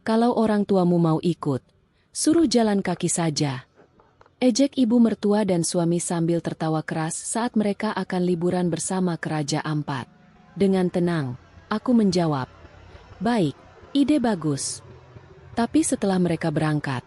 Kalau orang tuamu mau ikut, suruh jalan kaki saja. Ejek ibu mertua dan suami sambil tertawa keras saat mereka akan liburan bersama ke Raja Ampat. Dengan tenang, aku menjawab, "Baik, ide bagus." Tapi setelah mereka berangkat,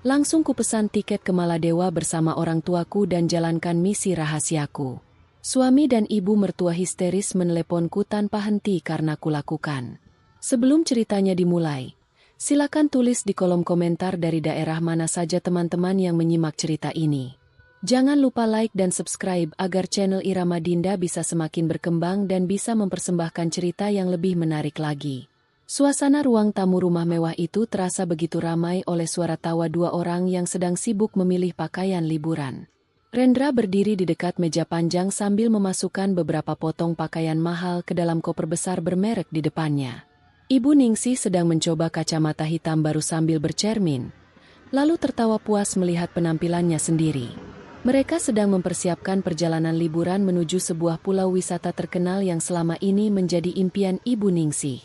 langsung kupesan tiket ke Maladewa bersama orang tuaku dan jalankan misi rahasiaku. Suami dan ibu mertua histeris meneleponku tanpa henti karena kulakukan. Sebelum ceritanya dimulai, silakan tulis di kolom komentar dari daerah mana saja teman-teman yang menyimak cerita ini. Jangan lupa like dan subscribe agar channel Irama Dinda bisa semakin berkembang dan bisa mempersembahkan cerita yang lebih menarik lagi. Suasana ruang tamu rumah mewah itu terasa begitu ramai oleh suara tawa dua orang yang sedang sibuk memilih pakaian liburan. Rendra berdiri di dekat meja panjang sambil memasukkan beberapa potong pakaian mahal ke dalam koper besar bermerek di depannya. Ibu Ningsih sedang mencoba kacamata hitam baru sambil bercermin, lalu tertawa puas melihat penampilannya sendiri. Mereka sedang mempersiapkan perjalanan liburan menuju sebuah pulau wisata terkenal yang selama ini menjadi impian Ibu Ningsih.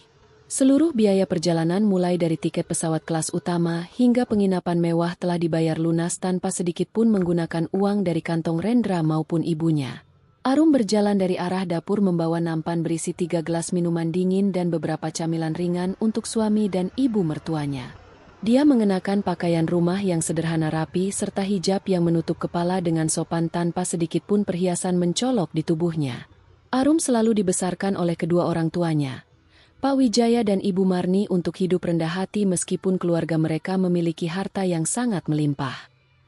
Seluruh biaya perjalanan mulai dari tiket pesawat kelas utama hingga penginapan mewah telah dibayar lunas tanpa sedikit pun menggunakan uang dari kantong Rendra maupun ibunya. Arum berjalan dari arah dapur membawa nampan berisi 3 gelas minuman dingin dan beberapa camilan ringan untuk suami dan ibu mertuanya. Dia mengenakan pakaian rumah yang sederhana rapi serta hijab yang menutup kepala dengan sopan tanpa sedikit pun perhiasan mencolok di tubuhnya. Arum selalu dibesarkan oleh kedua orang tuanya, Pak Wijaya dan Ibu Marni, untuk hidup rendah hati meskipun keluarga mereka memiliki harta yang sangat melimpah.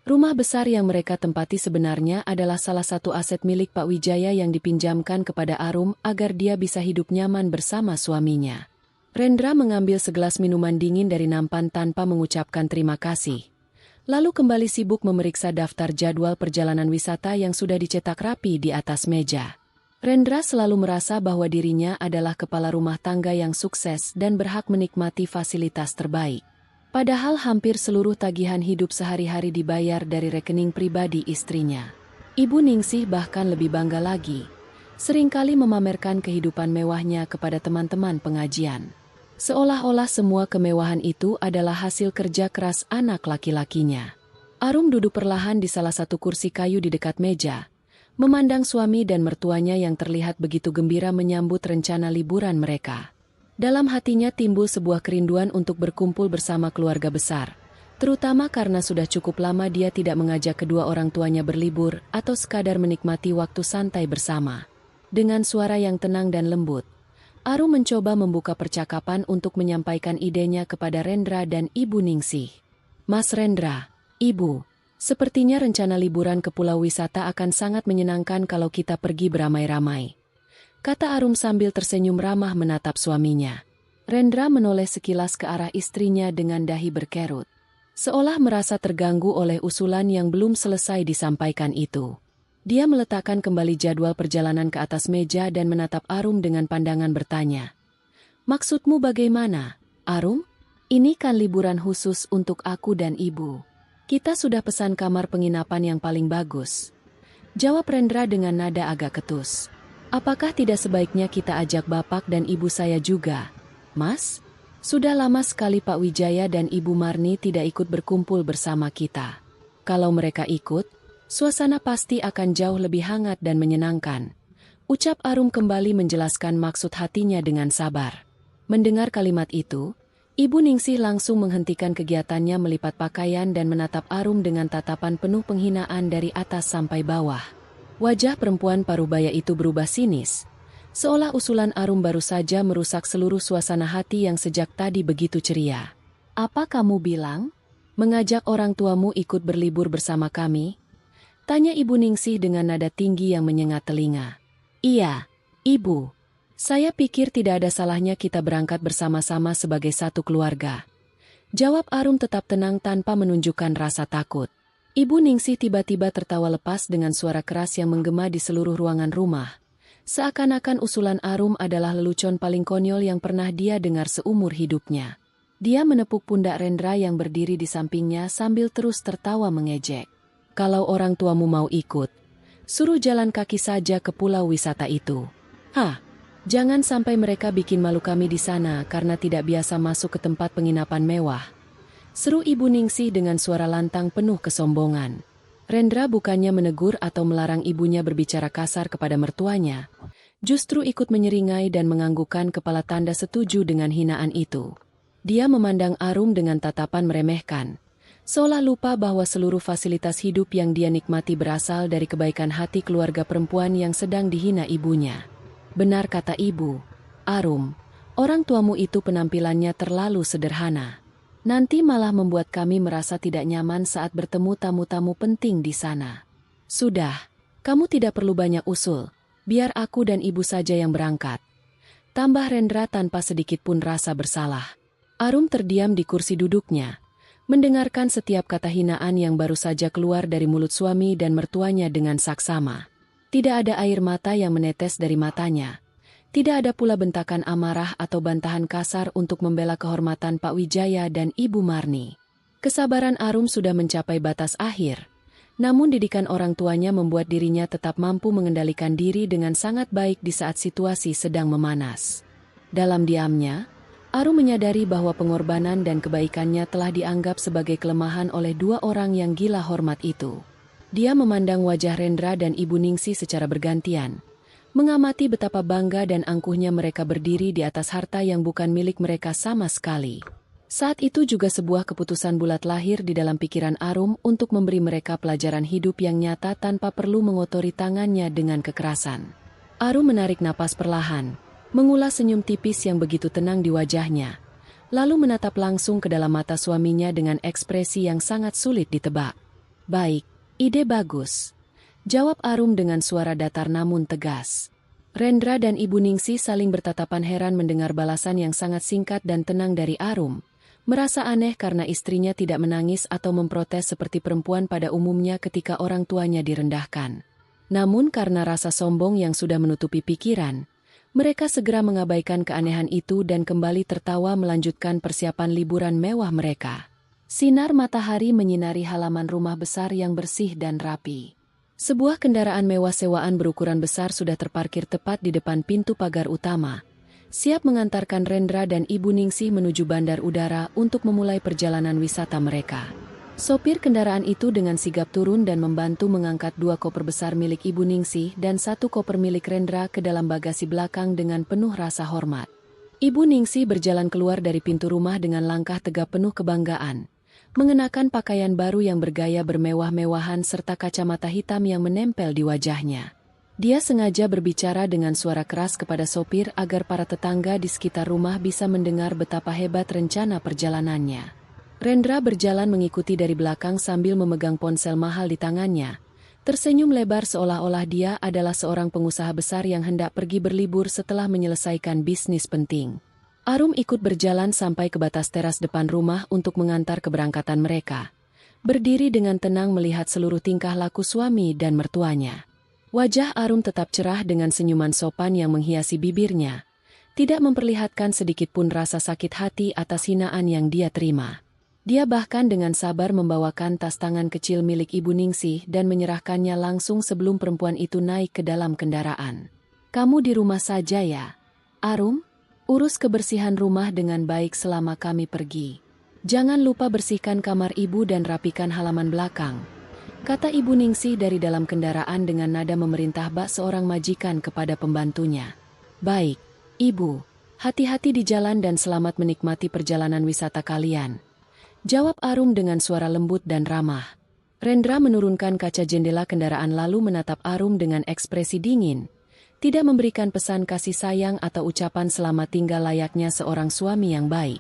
Rumah besar yang mereka tempati sebenarnya adalah salah satu aset milik Pak Wijaya yang dipinjamkan kepada Arum agar dia bisa hidup nyaman bersama suaminya. Rendra mengambil segelas minuman dingin dari nampan tanpa mengucapkan terima kasih. Lalu kembali sibuk memeriksa daftar jadwal perjalanan wisata yang sudah dicetak rapi di atas meja. Rendra selalu merasa bahwa dirinya adalah kepala rumah tangga yang sukses dan berhak menikmati fasilitas terbaik. Padahal hampir seluruh tagihan hidup sehari-hari dibayar dari rekening pribadi istrinya. Ibu Ningsih bahkan lebih bangga lagi, seringkali memamerkan kehidupan mewahnya kepada teman-teman pengajian. Seolah-olah semua kemewahan itu adalah hasil kerja keras anak laki-lakinya. Arum duduk perlahan di salah satu kursi kayu di dekat meja, memandang suami dan mertuanya yang terlihat begitu gembira menyambut rencana liburan mereka. Dalam hatinya timbul sebuah kerinduan untuk berkumpul bersama keluarga besar, terutama karena sudah cukup lama dia tidak mengajak kedua orang tuanya berlibur atau sekadar menikmati waktu santai bersama. Dengan suara yang tenang dan lembut, Arum mencoba membuka percakapan untuk menyampaikan idenya kepada Rendra dan Ibu Ningsih. "Mas Rendra, Ibu, sepertinya rencana liburan ke pulau wisata akan sangat menyenangkan kalau kita pergi beramai-ramai," kata Arum sambil tersenyum ramah menatap suaminya. Rendra menoleh sekilas ke arah istrinya dengan dahi berkerut, seolah merasa terganggu oleh usulan yang belum selesai disampaikan itu. Dia meletakkan kembali jadwal perjalanan ke atas meja dan menatap Arum dengan pandangan bertanya, "Maksudmu bagaimana, Arum? Ini kan liburan khusus untuk aku dan ibu. Kita sudah pesan kamar penginapan yang paling bagus," jawab Rendra dengan nada agak ketus. "Apakah tidak sebaiknya kita ajak bapak dan ibu saya juga, Mas? Sudah lama sekali Pak Wijaya dan Ibu Marni tidak ikut berkumpul bersama kita. Kalau mereka ikut, suasana pasti akan jauh lebih hangat dan menyenangkan," ucap Arum kembali menjelaskan maksud hatinya dengan sabar. Mendengar kalimat itu, Ibu Ningsih langsung menghentikan kegiatannya melipat pakaian dan menatap Arum dengan tatapan penuh penghinaan dari atas sampai bawah. Wajah perempuan parubaya itu berubah sinis, seolah usulan Arum baru saja merusak seluruh suasana hati yang sejak tadi begitu ceria. "Apa kamu bilang? Mengajak orang tuamu ikut berlibur bersama kami?" tanya Ibu Ningsih dengan nada tinggi yang menyengat telinga. "Iya, Ibu. Saya pikir tidak ada salahnya kita berangkat bersama-sama sebagai satu keluarga," jawab Arum tetap tenang tanpa menunjukkan rasa takut. Ibu Ningsih tiba-tiba tertawa lepas dengan suara keras yang menggema di seluruh ruangan rumah. Seakan-akan usulan Arum adalah lelucon paling konyol yang pernah dia dengar seumur hidupnya. Dia menepuk pundak Rendra yang berdiri di sampingnya sambil terus tertawa mengejek. "Kalau orang tuamu mau ikut, suruh jalan kaki saja ke pulau wisata itu." "Hah? Jangan sampai mereka bikin malu kami di sana karena tidak biasa masuk ke tempat penginapan mewah. Seru Ibu Ningsih dengan suara lantang penuh kesombongan. Rendra bukannya menegur atau melarang ibunya berbicara kasar kepada mertuanya, justru ikut menyeringai dan menganggukkan kepala tanda setuju dengan hinaan itu. Dia memandang Arum dengan tatapan meremehkan, seolah lupa bahwa seluruh fasilitas hidup yang dia nikmati berasal dari kebaikan hati keluarga perempuan yang sedang dihina ibunya. Benar kata ibu, Arum, orang tuamu itu penampilannya terlalu sederhana. Nanti malah membuat kami merasa tidak nyaman saat bertemu tamu-tamu penting di sana. Sudah, kamu tidak perlu banyak usul, biar aku dan ibu saja yang berangkat. Tambah Rendra tanpa sedikit pun rasa bersalah. Arum terdiam di kursi duduknya, mendengarkan setiap kata hinaan yang baru saja keluar dari mulut suami dan mertuanya dengan saksama. Tidak ada air mata yang menetes dari matanya. Tidak ada pula bentakan amarah atau bantahan kasar untuk membela kehormatan Pak Wijaya dan Ibu Marni. Kesabaran Arum sudah mencapai batas akhir, namun didikan orang tuanya membuat dirinya tetap mampu mengendalikan diri dengan sangat baik di saat situasi sedang memanas. Dalam diamnya, Arum menyadari bahwa pengorbanan dan kebaikannya telah dianggap sebagai kelemahan oleh dua orang yang gila hormat itu. Dia memandang wajah Rendra dan Ibu Ningsih secara bergantian, mengamati betapa bangga dan angkuhnya mereka berdiri di atas harta yang bukan milik mereka sama sekali. Saat itu juga sebuah keputusan bulat lahir di dalam pikiran Arum untuk memberi mereka pelajaran hidup yang nyata tanpa perlu mengotori tangannya dengan kekerasan. Arum menarik napas perlahan, mengulas senyum tipis yang begitu tenang di wajahnya, lalu menatap langsung ke dalam mata suaminya dengan ekspresi yang sangat sulit ditebak. Baik, ide bagus, jawab Arum dengan suara datar namun tegas. Rendra dan Ibu Ningsih saling bertatapan heran mendengar balasan yang sangat singkat dan tenang dari Arum, merasa aneh karena istrinya tidak menangis atau memprotes seperti perempuan pada umumnya ketika orang tuanya direndahkan. Namun karena rasa sombong yang sudah menutupi pikiran, mereka segera mengabaikan keanehan itu dan kembali tertawa melanjutkan persiapan liburan mewah mereka. Sinar matahari menyinari halaman rumah besar yang bersih dan rapi. Sebuah kendaraan mewah sewaan berukuran besar sudah terparkir tepat di depan pintu pagar utama, siap mengantarkan Rendra dan Ibu Ningsih menuju bandar udara untuk memulai perjalanan wisata mereka. Sopir kendaraan itu dengan sigap turun dan membantu mengangkat 2 koper besar milik Ibu Ningsih dan 1 koper milik Rendra ke dalam bagasi belakang dengan penuh rasa hormat. Ibu Ningsih berjalan keluar dari pintu rumah dengan langkah tegap penuh kebanggaan, mengenakan pakaian baru yang bergaya bermewah-mewahan serta kacamata hitam yang menempel di wajahnya. Dia sengaja berbicara dengan suara keras kepada sopir agar para tetangga di sekitar rumah bisa mendengar betapa hebat rencana perjalanannya. Rendra berjalan mengikuti dari belakang sambil memegang ponsel mahal di tangannya, tersenyum lebar seolah-olah dia adalah seorang pengusaha besar yang hendak pergi berlibur setelah menyelesaikan bisnis penting. Arum ikut berjalan sampai ke batas teras depan rumah untuk mengantar keberangkatan mereka, berdiri dengan tenang melihat seluruh tingkah laku suami dan mertuanya. Wajah Arum tetap cerah dengan senyuman sopan yang menghiasi bibirnya, tidak memperlihatkan sedikit pun rasa sakit hati atas hinaan yang dia terima. Dia bahkan dengan sabar membawakan tas tangan kecil milik Ibu Ningsih dan menyerahkannya langsung sebelum perempuan itu naik ke dalam kendaraan. Kamu di rumah saja ya, Arum? Urus kebersihan rumah dengan baik selama kami pergi. Jangan lupa bersihkan kamar ibu dan rapikan halaman belakang, kata Ibu Ningsih dari dalam kendaraan dengan nada memerintah bak seorang majikan kepada pembantunya. Baik, Ibu, hati-hati di jalan dan selamat menikmati perjalanan wisata kalian, jawab Arum dengan suara lembut dan ramah. Rendra menurunkan kaca jendela kendaraan lalu menatap Arum dengan ekspresi dingin, tidak memberikan pesan kasih sayang atau ucapan selamat tinggal layaknya seorang suami yang baik.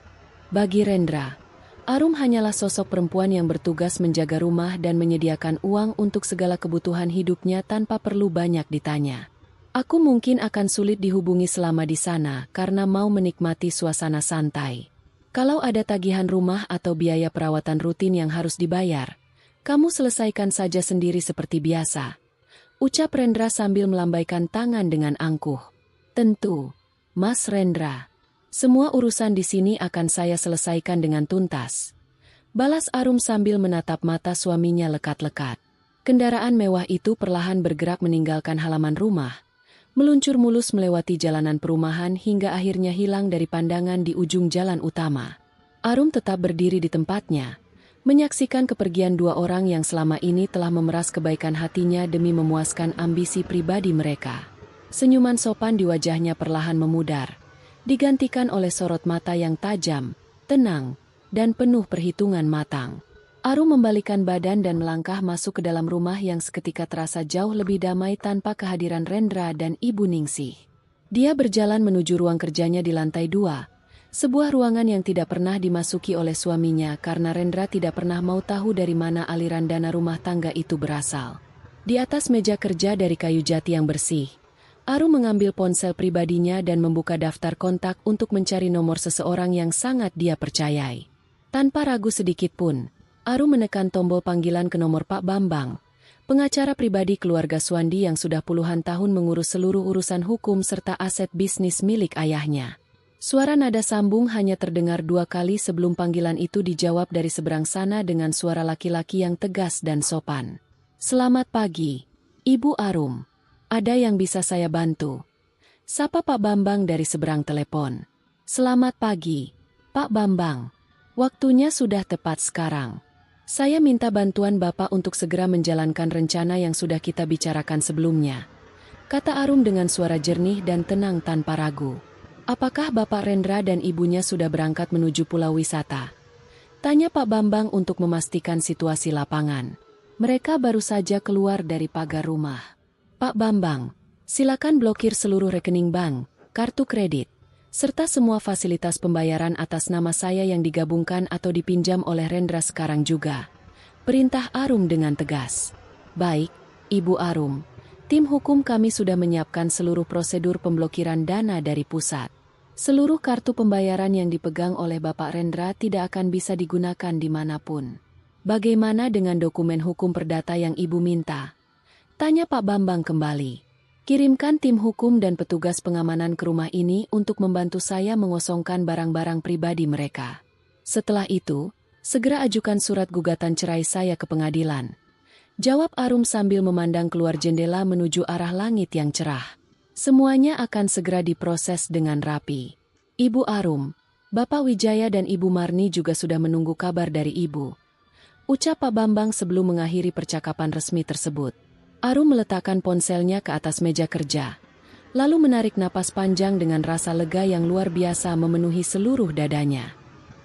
Bagi Rendra, Arum hanyalah sosok perempuan yang bertugas menjaga rumah dan menyediakan uang untuk segala kebutuhan hidupnya tanpa perlu banyak ditanya. Aku mungkin akan sulit dihubungi selama di sana karena mau menikmati suasana santai. Kalau ada tagihan rumah atau biaya perawatan rutin yang harus dibayar, kamu selesaikan saja sendiri seperti biasa, ucap Rendra sambil melambaikan tangan dengan angkuh. Tentu, Mas Rendra. Semua urusan di sini akan saya selesaikan dengan tuntas, balas Arum sambil menatap mata suaminya lekat-lekat. Kendaraan mewah itu perlahan bergerak meninggalkan halaman rumah, meluncur mulus melewati jalanan perumahan hingga akhirnya hilang dari pandangan di ujung jalan utama. Arum tetap berdiri di tempatnya, menyaksikan kepergian dua orang yang selama ini telah memeras kebaikan hatinya demi memuaskan ambisi pribadi mereka. Senyuman sopan di wajahnya perlahan memudar, digantikan oleh sorot mata yang tajam, tenang, dan penuh perhitungan matang. Arum membalikkan badan dan melangkah masuk ke dalam rumah yang seketika terasa jauh lebih damai tanpa kehadiran Rendra dan Ibu Ningsih. Dia berjalan menuju ruang kerjanya di lantai 2, sebuah ruangan yang tidak pernah dimasuki oleh suaminya karena Rendra tidak pernah mau tahu dari mana aliran dana rumah tangga itu berasal. Di atas meja kerja dari kayu jati yang bersih, Arum mengambil ponsel pribadinya dan membuka daftar kontak untuk mencari nomor seseorang yang sangat dia percayai. Tanpa ragu sedikit pun, Arum menekan tombol panggilan ke nomor Pak Bambang, pengacara pribadi keluarga Suwandi yang sudah puluhan tahun mengurus seluruh urusan hukum serta aset bisnis milik ayahnya. Suara nada sambung hanya terdengar 2 kali sebelum panggilan itu dijawab dari seberang sana dengan suara laki-laki yang tegas dan sopan. "Selamat pagi, Ibu Arum. Ada yang bisa saya bantu?" Sapa Pak Bambang dari seberang telepon. "Selamat pagi, Pak Bambang. Waktunya sudah tepat sekarang. Saya minta bantuan Bapak untuk segera menjalankan rencana yang sudah kita bicarakan sebelumnya," kata Arum dengan suara jernih dan tenang tanpa ragu. "Apakah Bapak Rendra dan ibunya sudah berangkat menuju pulau wisata?" tanya Pak Bambang untuk memastikan situasi lapangan. "Mereka baru saja keluar dari pagar rumah." "Pak Bambang, silakan blokir seluruh rekening bank, kartu kredit, serta semua fasilitas pembayaran atas nama saya yang digabungkan atau dipinjam oleh Rendra sekarang juga," perintah Arum dengan tegas. "Baik, Ibu Arum. Tim hukum kami sudah menyiapkan seluruh prosedur pemblokiran dana dari pusat. Seluruh kartu pembayaran yang dipegang oleh Bapak Rendra tidak akan bisa digunakan dimanapun. Bagaimana dengan dokumen hukum perdata yang Ibu minta?" tanya Pak Bambang kembali. "Kirimkan tim hukum dan petugas pengamanan ke rumah ini untuk membantu saya mengosongkan barang-barang pribadi mereka. Setelah itu, segera ajukan surat gugatan cerai saya ke pengadilan," jawab Arum sambil memandang keluar jendela menuju arah langit yang cerah. "Semuanya akan segera diproses dengan rapi. Ibu Arum, Bapak Wijaya dan Ibu Marni juga sudah menunggu kabar dari Ibu," ucap Pak Bambang sebelum mengakhiri percakapan resmi tersebut. Arum meletakkan ponselnya ke atas meja kerja, lalu menarik napas panjang dengan rasa lega yang luar biasa memenuhi seluruh dadanya.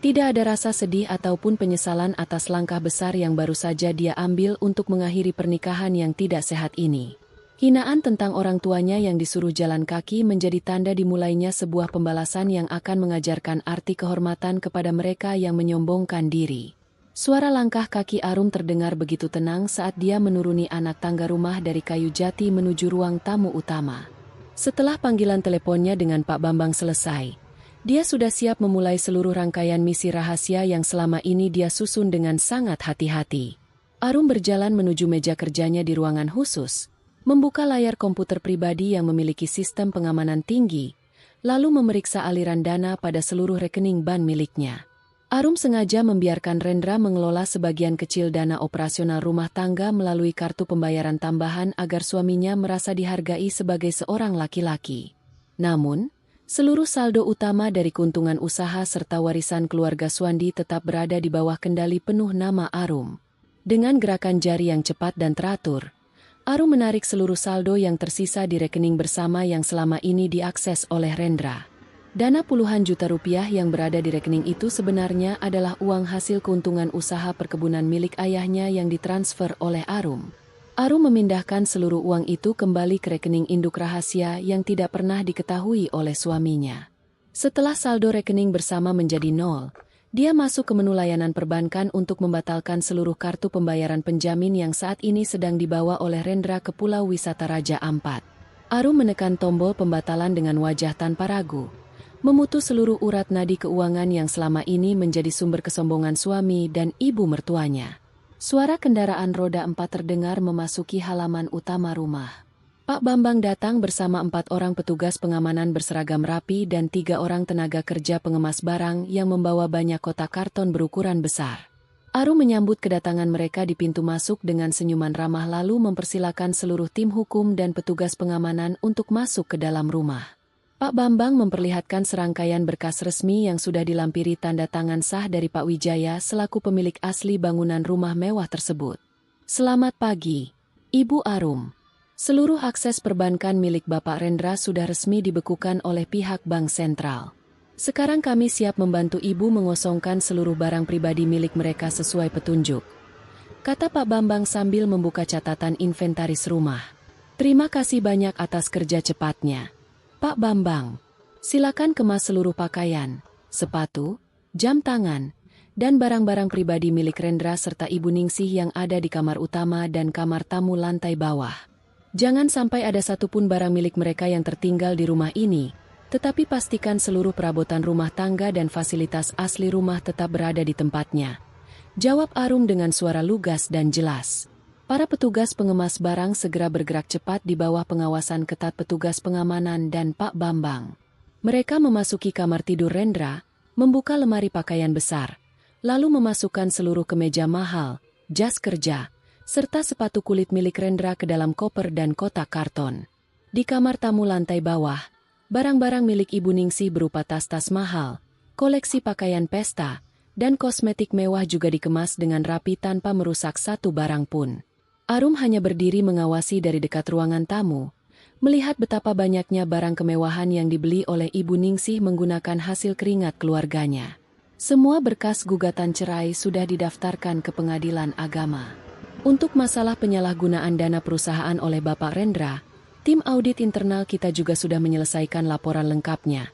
Tidak ada rasa sedih ataupun penyesalan atas langkah besar yang baru saja dia ambil untuk mengakhiri pernikahan yang tidak sehat ini. Hinaan tentang orang tuanya yang disuruh jalan kaki menjadi tanda dimulainya sebuah pembalasan yang akan mengajarkan arti kehormatan kepada mereka yang menyombongkan diri. Suara langkah kaki Arum terdengar begitu tenang saat dia menuruni anak tangga rumah dari kayu jati menuju ruang tamu utama. Setelah panggilan teleponnya dengan Pak Bambang selesai, dia sudah siap memulai seluruh rangkaian misi rahasia yang selama ini dia susun dengan sangat hati-hati. Arum berjalan menuju meja kerjanya di ruangan khusus, membuka layar komputer pribadi yang memiliki sistem pengamanan tinggi, lalu memeriksa aliran dana pada seluruh rekening bank miliknya. Arum sengaja membiarkan Rendra mengelola sebagian kecil dana operasional rumah tangga melalui kartu pembayaran tambahan agar suaminya merasa dihargai sebagai seorang laki-laki. Namun, seluruh saldo utama dari keuntungan usaha serta warisan keluarga Suwandi tetap berada di bawah kendali penuh nama Arum. Dengan gerakan jari yang cepat dan teratur, Arum menarik seluruh saldo yang tersisa di rekening bersama yang selama ini diakses oleh Rendra. Dana puluhan juta rupiah yang berada di rekening itu sebenarnya adalah uang hasil keuntungan usaha perkebunan milik ayahnya yang ditransfer oleh Arum. Arum memindahkan seluruh uang itu kembali ke rekening induk rahasia yang tidak pernah diketahui oleh suaminya. Setelah saldo rekening bersama menjadi 0, dia masuk ke menu layanan perbankan untuk membatalkan seluruh kartu pembayaran penjamin yang saat ini sedang dibawa oleh Rendra ke Pulau Wisata Raja Ampat. Arum menekan tombol pembatalan dengan wajah tanpa ragu, memutus seluruh urat nadi keuangan yang selama ini menjadi sumber kesombongan suami dan ibu mertuanya. Suara kendaraan roda 4 terdengar memasuki halaman utama rumah. Pak Bambang datang bersama 4 orang petugas pengamanan berseragam rapi dan 3 orang tenaga kerja pengemas barang yang membawa banyak kotak karton berukuran besar. Arum menyambut kedatangan mereka di pintu masuk dengan senyuman ramah lalu mempersilakan seluruh tim hukum dan petugas pengamanan untuk masuk ke dalam rumah. Pak Bambang memperlihatkan serangkaian berkas resmi yang sudah dilampiri tanda tangan sah dari Pak Wijaya selaku pemilik asli bangunan rumah mewah tersebut. Selamat pagi, Ibu Arum. Seluruh akses perbankan milik Bapak Rendra sudah resmi dibekukan oleh pihak Bank Sentral. Sekarang kami siap membantu Ibu mengosongkan seluruh barang pribadi milik mereka sesuai petunjuk, kata Pak Bambang sambil membuka catatan inventaris rumah. Terima kasih banyak atas kerja cepatnya, Pak Bambang. Silakan kemas seluruh pakaian, sepatu, jam tangan, dan barang-barang pribadi milik Rendra serta Ibu Ningsih yang ada di kamar utama dan kamar tamu lantai bawah. Jangan sampai ada satupun barang milik mereka yang tertinggal di rumah ini, tetapi pastikan seluruh perabotan rumah tangga dan fasilitas asli rumah tetap berada di tempatnya, jawab Arum dengan suara lugas dan jelas. Para petugas pengemas barang segera bergerak cepat di bawah pengawasan ketat petugas pengamanan dan Pak Bambang. Mereka memasuki kamar tidur Rendra, membuka lemari pakaian besar, lalu memasukkan seluruh kemeja mahal, jas kerja, serta sepatu kulit milik Rendra ke dalam koper dan kotak karton. Di kamar tamu lantai bawah, barang-barang milik Ibu Ningsih berupa tas-tas mahal, koleksi pakaian pesta, dan kosmetik mewah juga dikemas dengan rapi tanpa merusak satu barang pun. Arum hanya berdiri mengawasi dari dekat ruangan tamu, melihat betapa banyaknya barang kemewahan yang dibeli oleh Ibu Ningsih menggunakan hasil keringat keluarganya. Semua berkas gugatan cerai sudah didaftarkan ke pengadilan agama. Untuk masalah penyalahgunaan dana perusahaan oleh Bapak Rendra, tim audit internal kita juga sudah menyelesaikan laporan lengkapnya,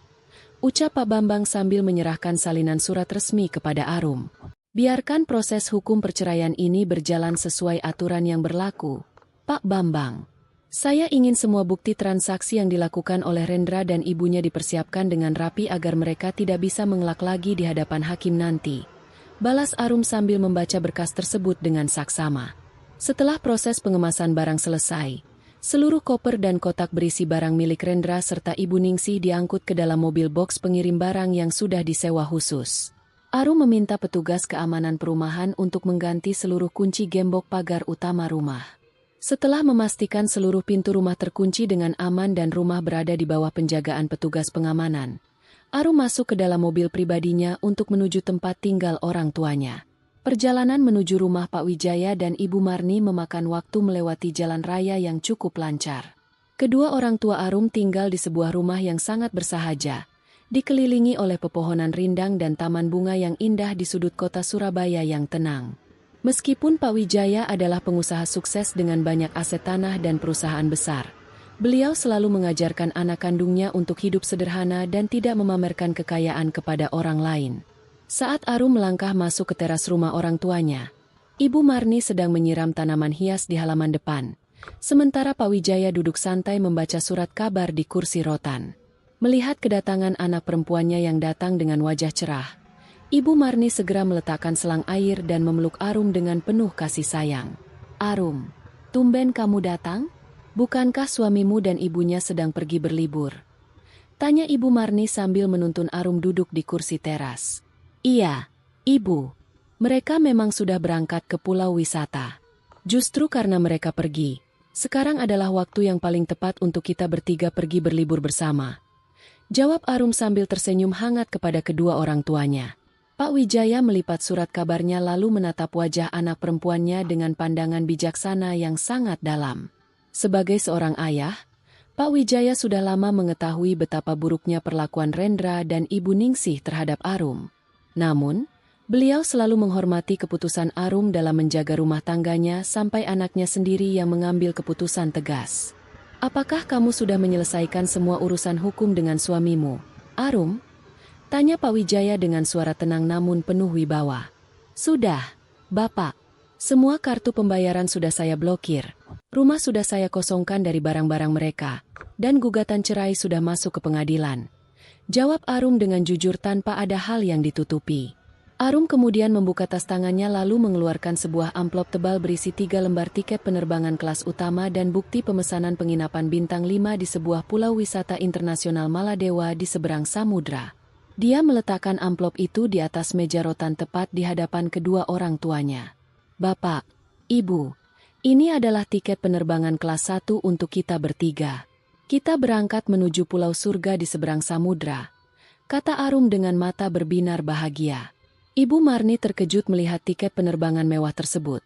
ucap Pak Bambang sambil menyerahkan salinan surat resmi kepada Arum. Biarkan proses hukum perceraian ini berjalan sesuai aturan yang berlaku, Pak Bambang. Saya ingin semua bukti transaksi yang dilakukan oleh Rendra dan ibunya dipersiapkan dengan rapi agar mereka tidak bisa mengelak lagi di hadapan hakim nanti, balas Arum sambil membaca berkas tersebut dengan saksama. Setelah proses pengemasan barang selesai, seluruh koper dan kotak berisi barang milik Rendra serta Ibu Ningsih diangkut ke dalam mobil box pengirim barang yang sudah disewa khusus. Arum meminta petugas keamanan perumahan untuk mengganti seluruh kunci gembok pagar utama rumah. Setelah memastikan seluruh pintu rumah terkunci dengan aman dan rumah berada di bawah penjagaan petugas pengamanan, Arum masuk ke dalam mobil pribadinya untuk menuju tempat tinggal orang tuanya. Perjalanan menuju rumah Pak Wijaya dan Ibu Marni memakan waktu melewati jalan raya yang cukup lancar. Kedua orang tua Arum tinggal di sebuah rumah yang sangat bersahaja, dikelilingi oleh pepohonan rindang dan taman bunga yang indah di sudut kota Surabaya yang tenang. Meskipun Pak Wijaya adalah pengusaha sukses dengan banyak aset tanah dan perusahaan besar, beliau selalu mengajarkan anak kandungnya untuk hidup sederhana dan tidak memamerkan kekayaan kepada orang lain. Saat Arum melangkah masuk ke teras rumah orang tuanya, Ibu Marni sedang menyiram tanaman hias di halaman depan, sementara Pak Wijaya duduk santai membaca surat kabar di kursi rotan. Melihat kedatangan anak perempuannya yang datang dengan wajah cerah, Ibu Marni segera meletakkan selang air dan memeluk Arum dengan penuh kasih sayang. Arum, tumben kamu datang? Bukankah suamimu dan ibunya sedang pergi berlibur? Tanya Ibu Marni sambil menuntun Arum duduk di kursi teras. Iya, Ibu. Mereka memang sudah berangkat ke pulau wisata. Justru karena mereka pergi, sekarang adalah waktu yang paling tepat untuk kita bertiga pergi berlibur bersama, jawab Arum sambil tersenyum hangat kepada kedua orang tuanya. Pak Wijaya melipat surat kabarnya lalu menatap wajah anak perempuannya dengan pandangan bijaksana yang sangat dalam. Sebagai seorang ayah, Pak Wijaya sudah lama mengetahui betapa buruknya perlakuan Rendra dan Ibu Ningsih terhadap Arum. Namun, beliau selalu menghormati keputusan Arum dalam menjaga rumah tangganya sampai anaknya sendiri yang mengambil keputusan tegas. Apakah kamu sudah menyelesaikan semua urusan hukum dengan suamimu, Arum? Tanya Pak Wijaya dengan suara tenang namun penuh wibawa. Sudah, Bapak. Semua kartu pembayaran sudah saya blokir. Rumah sudah saya kosongkan dari barang-barang mereka. Dan gugatan cerai sudah masuk ke pengadilan, jawab Arum dengan jujur tanpa ada hal yang ditutupi. Arum kemudian membuka tas tangannya lalu mengeluarkan sebuah amplop tebal berisi 3 lembar tiket penerbangan kelas utama dan bukti pemesanan penginapan bintang 5 di sebuah pulau wisata internasional Maladewa di seberang samudra. Dia meletakkan amplop itu di atas meja rotan tepat di hadapan kedua orang tuanya. "Bapak, Ibu, ini adalah tiket penerbangan kelas 1 untuk kita bertiga. Kita berangkat menuju Pulau Surga di seberang samudra," kata Arum dengan mata berbinar bahagia. Ibu Marni terkejut melihat tiket penerbangan mewah tersebut.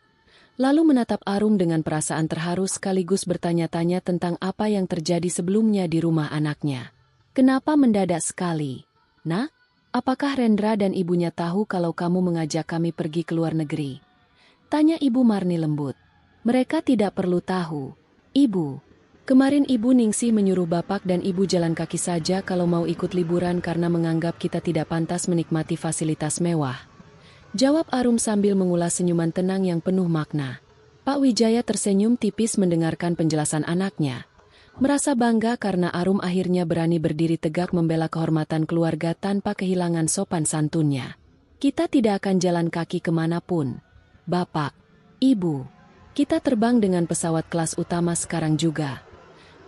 Lalu menatap Arum dengan perasaan terharu sekaligus bertanya-tanya tentang apa yang terjadi sebelumnya di rumah anaknya. "Kenapa mendadak sekali? Nak, apakah Rendra dan ibunya tahu kalau kamu mengajak kami pergi ke luar negeri?" tanya Ibu Marni lembut. "Mereka tidak perlu tahu, Ibu. Kemarin Ibu Ningsih menyuruh Bapak dan Ibu jalan kaki saja kalau mau ikut liburan karena menganggap kita tidak pantas menikmati fasilitas mewah," jawab Arum sambil mengulas senyuman tenang yang penuh makna. Pak Wijaya tersenyum tipis mendengarkan penjelasan anaknya. Merasa bangga karena Arum akhirnya berani berdiri tegak membela kehormatan keluarga tanpa kehilangan sopan santunnya. "Kita tidak akan jalan kaki kemanapun, Bapak, Ibu. Kita terbang dengan pesawat kelas utama sekarang juga,"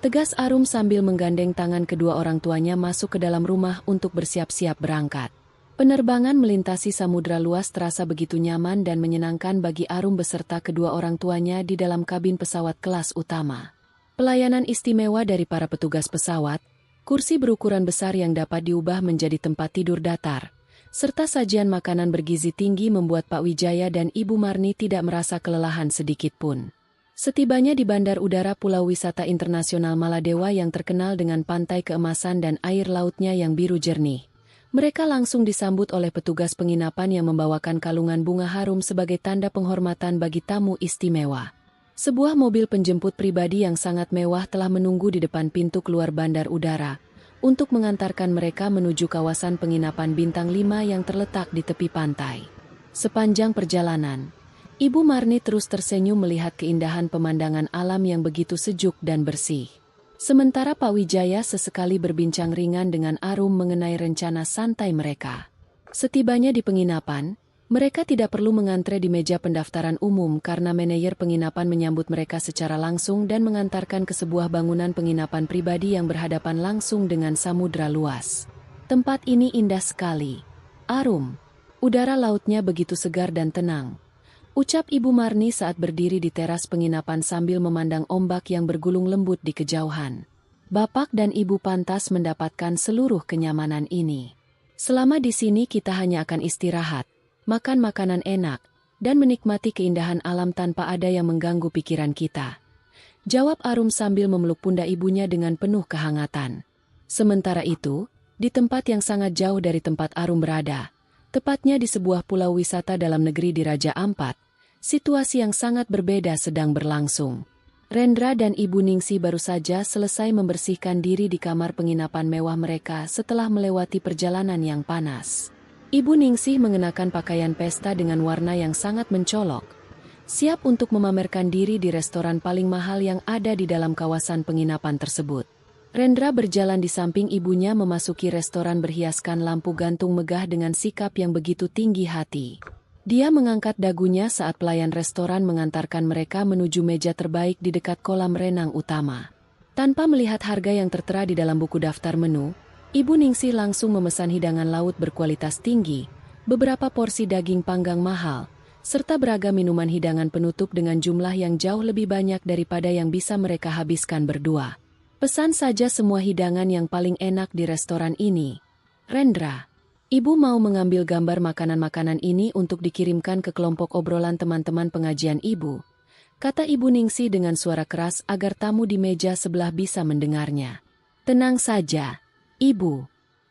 tegas Arum sambil menggandeng tangan kedua orang tuanya masuk ke dalam rumah untuk bersiap-siap berangkat. Penerbangan melintasi samudra luas terasa begitu nyaman dan menyenangkan bagi Arum beserta kedua orang tuanya di dalam kabin pesawat kelas utama. Pelayanan istimewa dari para petugas pesawat, kursi berukuran besar yang dapat diubah menjadi tempat tidur datar, serta sajian makanan bergizi tinggi membuat Pak Wijaya dan Ibu Marni tidak merasa kelelahan sedikit pun. Setibanya di Bandar Udara Pulau Wisata Internasional Maladewa yang terkenal dengan pantai keemasan dan air lautnya yang biru jernih, mereka langsung disambut oleh petugas penginapan yang membawakan kalungan bunga harum sebagai tanda penghormatan bagi tamu istimewa. Sebuah mobil penjemput pribadi yang sangat mewah telah menunggu di depan pintu keluar bandar udara untuk mengantarkan mereka menuju kawasan penginapan bintang 5 yang terletak di tepi pantai. Sepanjang perjalanan, Ibu Marni terus tersenyum melihat keindahan pemandangan alam yang begitu sejuk dan bersih. Sementara Pak Wijaya sesekali berbincang ringan dengan Arum mengenai rencana santai mereka. Setibanya di penginapan, mereka tidak perlu mengantre di meja pendaftaran umum karena manajer penginapan menyambut mereka secara langsung dan mengantarkan ke sebuah bangunan penginapan pribadi yang berhadapan langsung dengan samudra luas. "Tempat ini indah sekali, Arum. Udara lautnya begitu segar dan tenang," ucap Ibu Marni saat berdiri di teras penginapan sambil memandang ombak yang bergulung lembut di kejauhan. "Bapak dan Ibu pantas mendapatkan seluruh kenyamanan ini. Selama di sini kita hanya akan istirahat, makan makanan enak, dan menikmati keindahan alam tanpa ada yang mengganggu pikiran kita," jawab Arum sambil memeluk pundak ibunya dengan penuh kehangatan. Sementara itu, di tempat yang sangat jauh dari tempat Arum berada, tepatnya di sebuah pulau wisata dalam negeri di Raja Ampat, situasi yang sangat berbeda sedang berlangsung. Rendra dan Ibu Ningsih baru saja selesai membersihkan diri di kamar penginapan mewah mereka setelah melewati perjalanan yang panas. Ibu Ningsih mengenakan pakaian pesta dengan warna yang sangat mencolok, siap untuk memamerkan diri di restoran paling mahal yang ada di dalam kawasan penginapan tersebut. Rendra berjalan di samping ibunya memasuki restoran berhiaskan lampu gantung megah dengan sikap yang begitu tinggi hati. Dia mengangkat dagunya saat pelayan restoran mengantarkan mereka menuju meja terbaik di dekat kolam renang utama. Tanpa melihat harga yang tertera di dalam buku daftar menu, Ibu Ningsih langsung memesan hidangan laut berkualitas tinggi, beberapa porsi daging panggang mahal, serta beragam minuman hidangan penutup dengan jumlah yang jauh lebih banyak daripada yang bisa mereka habiskan berdua. "Pesan saja semua hidangan yang paling enak di restoran ini, Rendra. Ibu mau mengambil gambar makanan-makanan ini untuk dikirimkan ke kelompok obrolan teman-teman pengajian Ibu," kata Ibu Ningsih dengan suara keras agar tamu di meja sebelah bisa mendengarnya. "Tenang saja, Ibu.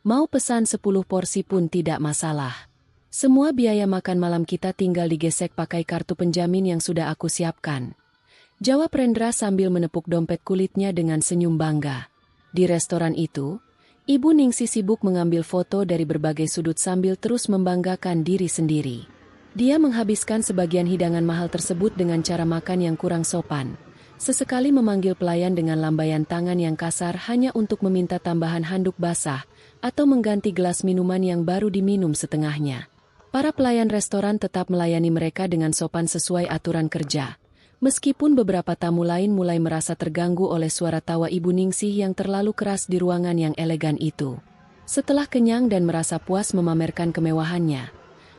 Mau pesan 10 porsi pun tidak masalah. Semua biaya makan malam kita tinggal digesek pakai kartu penjamin yang sudah aku siapkan," jawab Rendra sambil menepuk dompet kulitnya dengan senyum bangga. Di restoran itu, Ibu Ningsih sibuk mengambil foto dari berbagai sudut sambil terus membanggakan diri sendiri. Dia menghabiskan sebagian hidangan mahal tersebut dengan cara makan yang kurang sopan. Sesekali memanggil pelayan dengan lambaian tangan yang kasar hanya untuk meminta tambahan handuk basah atau mengganti gelas minuman yang baru diminum setengahnya. Para pelayan restoran tetap melayani mereka dengan sopan sesuai aturan kerja. Meskipun beberapa tamu lain mulai merasa terganggu oleh suara tawa Ibu Ningsih yang terlalu keras di ruangan yang elegan itu. Setelah kenyang dan merasa puas memamerkan kemewahannya,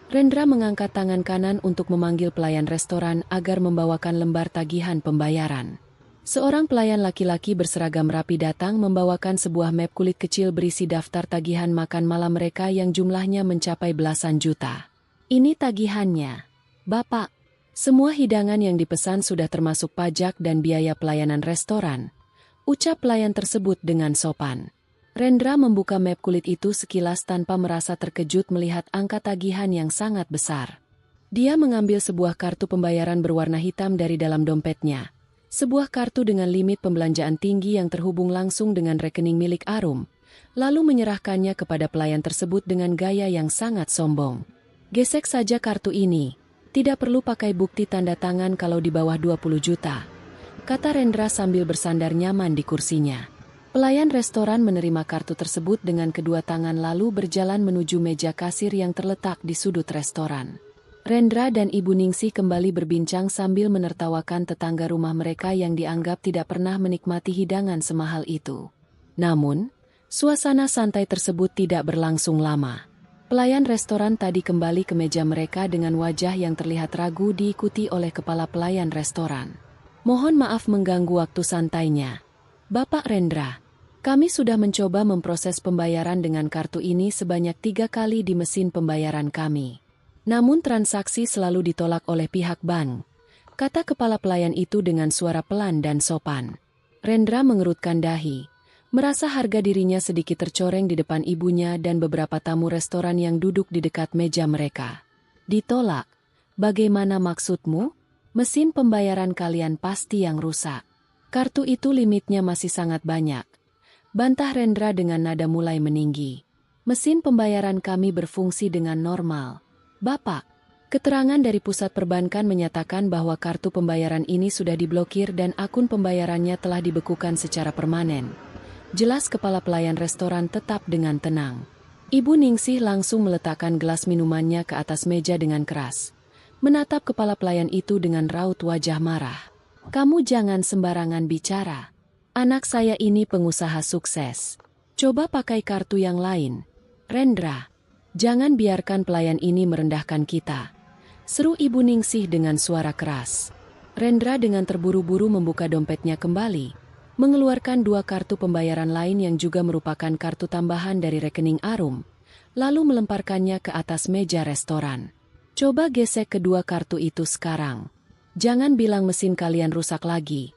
Rendra mengangkat tangan kanan untuk memanggil pelayan restoran agar membawakan lembar tagihan pembayaran. Seorang pelayan laki-laki berseragam rapi datang membawakan sebuah map kulit kecil berisi daftar tagihan makan malam mereka yang jumlahnya mencapai belasan juta. Ini tagihannya, Bapak. Semua hidangan yang dipesan sudah termasuk pajak dan biaya pelayanan restoran, ucap pelayan tersebut dengan sopan. Rendra membuka map kulit itu sekilas tanpa merasa terkejut melihat angka tagihan yang sangat besar. Dia mengambil sebuah kartu pembayaran berwarna hitam dari dalam dompetnya. Sebuah kartu dengan limit pembelanjaan tinggi yang terhubung langsung dengan rekening milik Arum, lalu menyerahkannya kepada pelayan tersebut dengan gaya yang sangat sombong. Gesek saja kartu ini, tidak perlu pakai bukti tanda tangan kalau di bawah 20 juta, kata Rendra sambil bersandar nyaman di kursinya. Pelayan restoran menerima kartu tersebut dengan kedua tangan lalu berjalan menuju meja kasir yang terletak di sudut restoran. Rendra dan Ibu Ningsih kembali berbincang sambil menertawakan tetangga rumah mereka yang dianggap tidak pernah menikmati hidangan semahal itu. Namun, suasana santai tersebut tidak berlangsung lama. Pelayan restoran tadi kembali ke meja mereka dengan wajah yang terlihat ragu diikuti oleh kepala pelayan restoran. Mohon maaf mengganggu waktu santainya, Bapak Rendra. Kami sudah mencoba memproses pembayaran dengan kartu ini sebanyak 3 kali di mesin pembayaran kami. Namun transaksi selalu ditolak oleh pihak bank, kata kepala pelayan itu dengan suara pelan dan sopan. Rendra mengerutkan dahi, merasa harga dirinya sedikit tercoreng di depan ibunya dan beberapa tamu restoran yang duduk di dekat meja mereka. Ditolak? Bagaimana maksudmu? Mesin pembayaran kalian pasti yang rusak. Kartu itu limitnya masih sangat banyak, bantah Rendra dengan nada mulai meninggi. Mesin pembayaran kami berfungsi dengan normal, Bapak. Keterangan dari pusat perbankan menyatakan bahwa kartu pembayaran ini sudah diblokir dan akun pembayarannya telah dibekukan secara permanen. Jelas kepala pelayan restoran tetap dengan tenang. Ibu Ningsih langsung meletakkan gelas minumannya ke atas meja dengan keras, menatap kepala pelayan itu dengan raut wajah marah. Kamu jangan sembarangan bicara. Anak saya ini pengusaha sukses. Coba pakai kartu yang lain. Rendra, jangan biarkan pelayan ini merendahkan kita, seru Ibu Ningsih dengan suara keras. Rendra dengan terburu-buru membuka dompetnya kembali, mengeluarkan 2 kartu pembayaran lain yang juga merupakan kartu tambahan dari rekening Arum, lalu melemparkannya ke atas meja restoran. Coba gesek kedua kartu itu sekarang. Jangan bilang mesin kalian rusak lagi,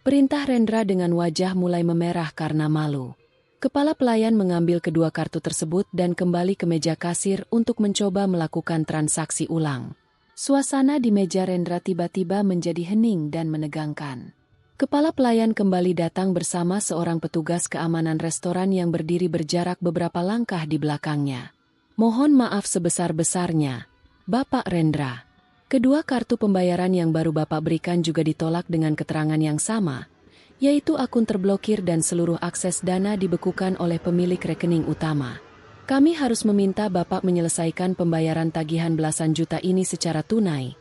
perintah Rendra dengan wajah mulai memerah karena malu. Kepala pelayan mengambil kedua kartu tersebut dan kembali ke meja kasir untuk mencoba melakukan transaksi ulang. Suasana di meja Rendra tiba-tiba menjadi hening dan menegangkan. Kepala pelayan kembali datang bersama seorang petugas keamanan restoran yang berdiri berjarak beberapa langkah di belakangnya. Mohon maaf sebesar-besarnya, Bapak Rendra. Kedua kartu pembayaran yang baru Bapak berikan juga ditolak dengan keterangan yang sama, yaitu akun terblokir dan seluruh akses dana dibekukan oleh pemilik rekening utama. Kami harus meminta Bapak menyelesaikan pembayaran tagihan belasan juta ini secara tunai,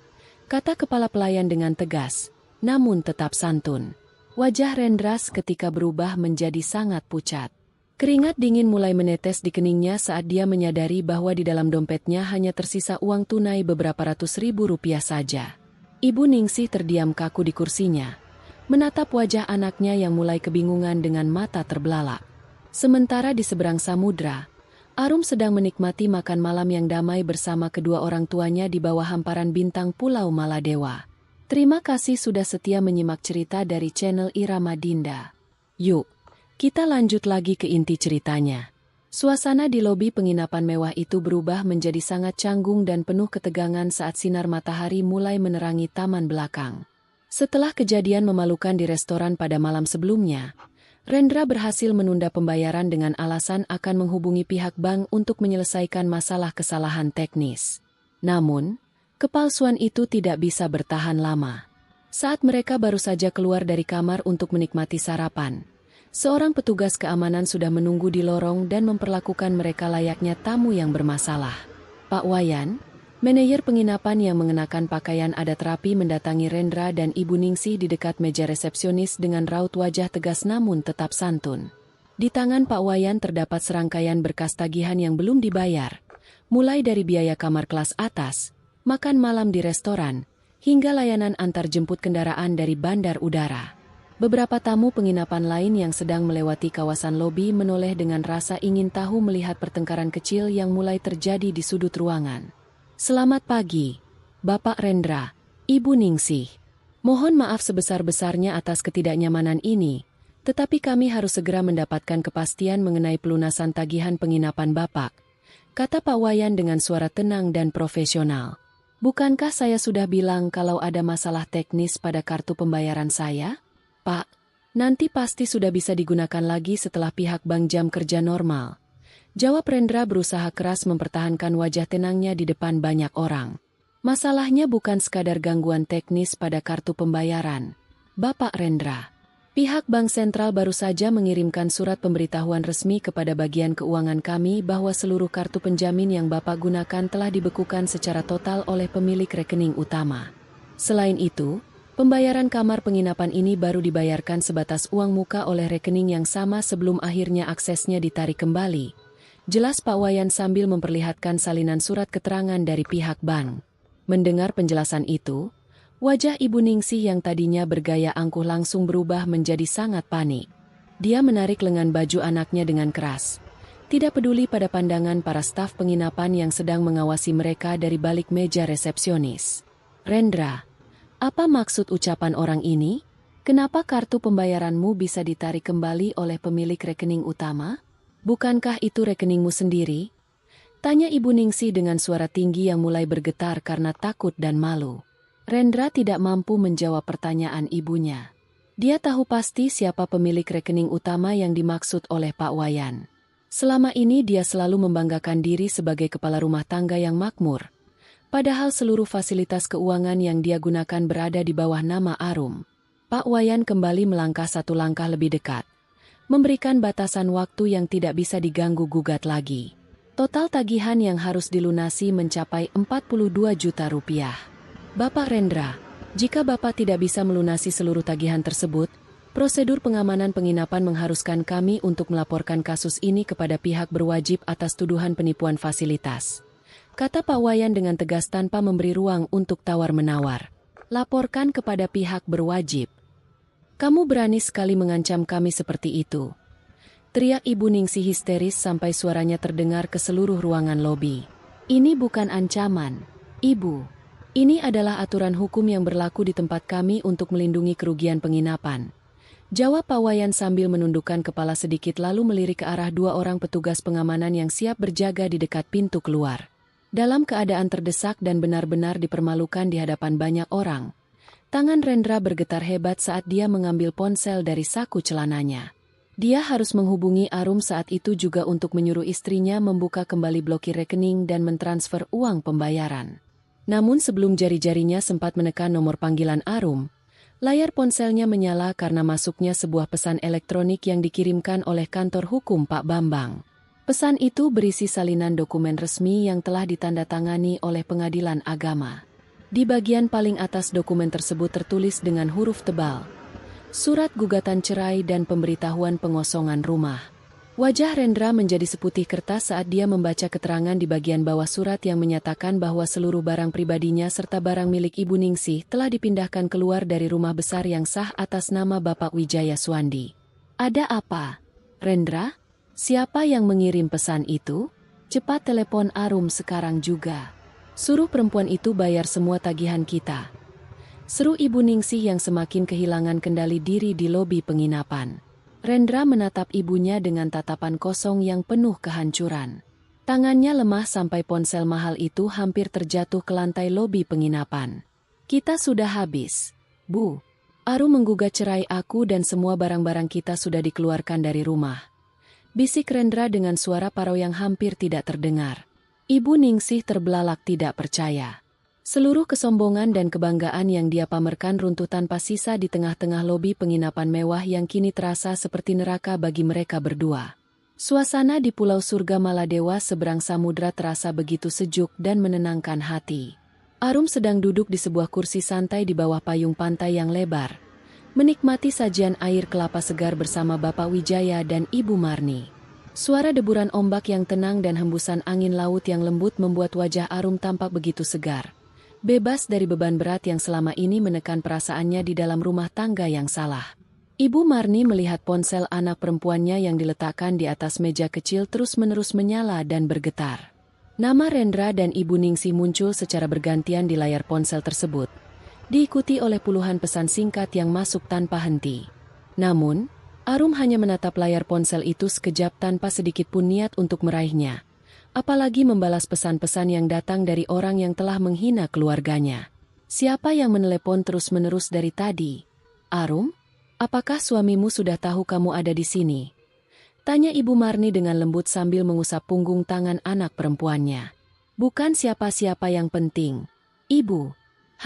kata kepala pelayan dengan tegas, namun tetap santun. Wajah Rendra seketika berubah menjadi sangat pucat. Keringat dingin mulai menetes di keningnya saat dia menyadari bahwa di dalam dompetnya hanya tersisa uang tunai beberapa ratus ribu rupiah saja. Ibu Ningsih terdiam kaku di kursinya, menatap wajah anaknya yang mulai kebingungan dengan mata terbelalak. Sementara di seberang samudra, Arum sedang menikmati makan malam yang damai bersama kedua orang tuanya di bawah hamparan bintang Pulau Maladewa. Terima kasih sudah setia menyimak cerita dari channel Irama Dinda. Yuk, kita lanjut lagi ke inti ceritanya. Suasana di lobi penginapan mewah itu berubah menjadi sangat canggung dan penuh ketegangan saat sinar matahari mulai menerangi taman belakang. Setelah kejadian memalukan di restoran pada malam sebelumnya, Rendra berhasil menunda pembayaran dengan alasan akan menghubungi pihak bank untuk menyelesaikan masalah kesalahan teknis. Namun, kepalsuan itu tidak bisa bertahan lama. Saat mereka baru saja keluar dari kamar untuk menikmati sarapan, seorang petugas keamanan sudah menunggu di lorong dan memperlakukan mereka layaknya tamu yang bermasalah. Pak Wayan, manajer penginapan yang mengenakan pakaian adat rapi mendatangi Rendra dan Ibu Ningsih di dekat meja resepsionis dengan raut wajah tegas namun tetap santun. Di tangan Pak Wayan terdapat serangkaian berkas tagihan yang belum dibayar, mulai dari biaya kamar kelas atas, makan malam di restoran, hingga layanan antar jemput kendaraan dari bandar udara. Beberapa tamu penginapan lain yang sedang melewati kawasan lobi menoleh dengan rasa ingin tahu melihat pertengkaran kecil yang mulai terjadi di sudut ruangan. Selamat pagi, Bapak Rendra, Ibu Ningsih. Mohon maaf sebesar-besarnya atas ketidaknyamanan ini, tetapi kami harus segera mendapatkan kepastian mengenai pelunasan tagihan penginapan Bapak, kata Pak Wayan dengan suara tenang dan profesional. Bukankah saya sudah bilang kalau ada masalah teknis pada kartu pembayaran saya? Pak, nanti pasti sudah bisa digunakan lagi setelah pihak bank jam kerja normal. Jawab Rendra berusaha keras mempertahankan wajah tenangnya di depan banyak orang. Masalahnya bukan sekadar gangguan teknis pada kartu pembayaran, Bapak Rendra. Pihak Bank Sentral baru saja mengirimkan surat pemberitahuan resmi kepada bagian keuangan kami bahwa seluruh kartu penjamin yang Bapak gunakan telah dibekukan secara total oleh pemilik rekening utama. Selain itu, pembayaran kamar penginapan ini baru dibayarkan sebatas uang muka oleh rekening yang sama sebelum akhirnya aksesnya ditarik kembali. Jelas Pak Wayan sambil memperlihatkan salinan surat keterangan dari pihak bank. Mendengar penjelasan itu, wajah Ibu Ningsih yang tadinya bergaya angkuh langsung berubah menjadi sangat panik. Dia menarik lengan baju anaknya dengan keras. Tidak peduli pada pandangan para staf penginapan yang sedang mengawasi mereka dari balik meja resepsionis. Rendra, apa maksud ucapan orang ini? Kenapa kartu pembayaranmu bisa ditarik kembali oleh pemilik rekening utama? Bukankah itu rekeningmu sendiri? Tanya Ibu Ningsih dengan suara tinggi yang mulai bergetar karena takut dan malu. Rendra tidak mampu menjawab pertanyaan ibunya. Dia tahu pasti siapa pemilik rekening utama yang dimaksud oleh Pak Wayan. Selama ini dia selalu membanggakan diri sebagai kepala rumah tangga yang makmur. Padahal seluruh fasilitas keuangan yang dia gunakan berada di bawah nama Arum. Pak Wayan kembali melangkah satu langkah lebih dekat, memberikan batasan waktu yang tidak bisa diganggu-gugat lagi. Total tagihan yang harus dilunasi mencapai 42 juta rupiah. Bapak Rendra, jika Bapak tidak bisa melunasi seluruh tagihan tersebut, prosedur pengamanan penginapan mengharuskan kami untuk melaporkan kasus ini kepada pihak berwajib atas tuduhan penipuan fasilitas. Kata Pak Wayan dengan tegas tanpa memberi ruang untuk tawar-menawar. Laporkan kepada pihak berwajib. Kamu berani sekali mengancam kami seperti itu. Teriak Ibu Ningsih histeris sampai suaranya terdengar ke seluruh ruangan lobi. Ini bukan ancaman, Ibu. Ini adalah aturan hukum yang berlaku di tempat kami untuk melindungi kerugian penginapan. Jawab Pak Wayan sambil menundukkan kepala sedikit lalu melirik ke arah dua orang petugas pengamanan yang siap berjaga di dekat pintu keluar. Dalam keadaan terdesak dan benar-benar dipermalukan di hadapan banyak orang, tangan Rendra bergetar hebat saat dia mengambil ponsel dari saku celananya. Dia harus menghubungi Arum saat itu juga untuk menyuruh istrinya membuka kembali blokir rekening dan mentransfer uang pembayaran. Namun sebelum jari-jarinya sempat menekan nomor panggilan Arum, layar ponselnya menyala karena masuknya sebuah pesan elektronik yang dikirimkan oleh kantor hukum Pak Bambang. Pesan itu berisi salinan dokumen resmi yang telah ditandatangani oleh Pengadilan Agama. Di bagian paling atas dokumen tersebut tertulis dengan huruf tebal, surat gugatan cerai dan pemberitahuan pengosongan rumah. Wajah Rendra menjadi seputih kertas saat dia membaca keterangan di bagian bawah surat yang menyatakan bahwa seluruh barang pribadinya serta barang milik Ibu Ningsih telah dipindahkan keluar dari rumah besar yang sah atas nama Bapak Wijaya Suwandi. Ada apa, Rendra? Siapa yang mengirim pesan itu? Cepat telepon Arum sekarang juga. Suruh perempuan itu bayar semua tagihan kita. Seru Ibu Ningsih yang semakin kehilangan kendali diri di lobi penginapan. Rendra menatap ibunya dengan tatapan kosong yang penuh kehancuran. Tangannya lemah sampai ponsel mahal itu hampir terjatuh ke lantai lobi penginapan. Kita sudah habis, Bu. Arum menggugat cerai aku dan semua barang-barang kita sudah dikeluarkan dari rumah. Bisik Rendra dengan suara parau yang hampir tidak terdengar. Ibu Ningsih terbelalak tidak percaya. Seluruh kesombongan dan kebanggaan yang dia pamerkan runtuh tanpa sisa di tengah-tengah lobi penginapan mewah yang kini terasa seperti neraka bagi mereka berdua. Suasana di Pulau Surga Maladewa seberang samudra terasa begitu sejuk dan menenangkan hati. Arum sedang duduk di sebuah kursi santai di bawah payung pantai yang lebar, menikmati sajian air kelapa segar bersama Bapak Wijaya dan Ibu Marni. Suara deburan ombak yang tenang dan hembusan angin laut yang lembut membuat wajah Arum tampak begitu segar. Bebas dari beban berat yang selama ini menekan perasaannya di dalam rumah tangga yang salah. Ibu Marni melihat ponsel anak perempuannya yang diletakkan di atas meja kecil terus-menerus menyala dan bergetar. Nama Rendra dan Ibu Ningsih muncul secara bergantian di layar ponsel tersebut, diikuti oleh puluhan pesan singkat yang masuk tanpa henti. Namun, Arum hanya menatap layar ponsel itu sekejap tanpa sedikit pun niat untuk meraihnya. Apalagi membalas pesan-pesan yang datang dari orang yang telah menghina keluarganya. Siapa yang menelepon terus-menerus dari tadi? Arum? Apakah suamimu sudah tahu kamu ada di sini? Tanya Ibu Marni dengan lembut sambil mengusap punggung tangan anak perempuannya. Bukan siapa-siapa yang penting. Ibu,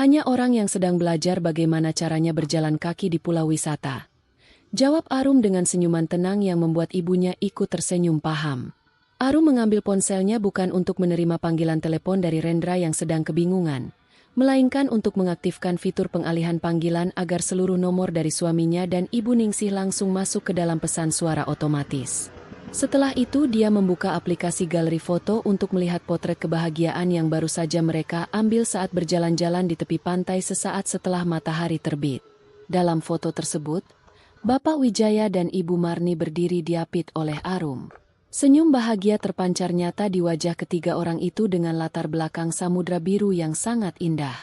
hanya orang yang sedang belajar bagaimana caranya berjalan kaki di pulau wisata. Jawab Arum dengan senyuman tenang yang membuat ibunya ikut tersenyum paham. Arum mengambil ponselnya bukan untuk menerima panggilan telepon dari Rendra yang sedang kebingungan, melainkan untuk mengaktifkan fitur pengalihan panggilan agar seluruh nomor dari suaminya dan Ibu Ningsih langsung masuk ke dalam pesan suara otomatis. Setelah itu dia membuka aplikasi galeri foto untuk melihat potret kebahagiaan yang baru saja mereka ambil saat berjalan-jalan di tepi pantai sesaat setelah matahari terbit. Dalam foto tersebut, Bapak Wijaya dan Ibu Marni berdiri diapit oleh Arum. Senyum bahagia terpancar nyata di wajah ketiga orang itu dengan latar belakang samudra biru yang sangat indah.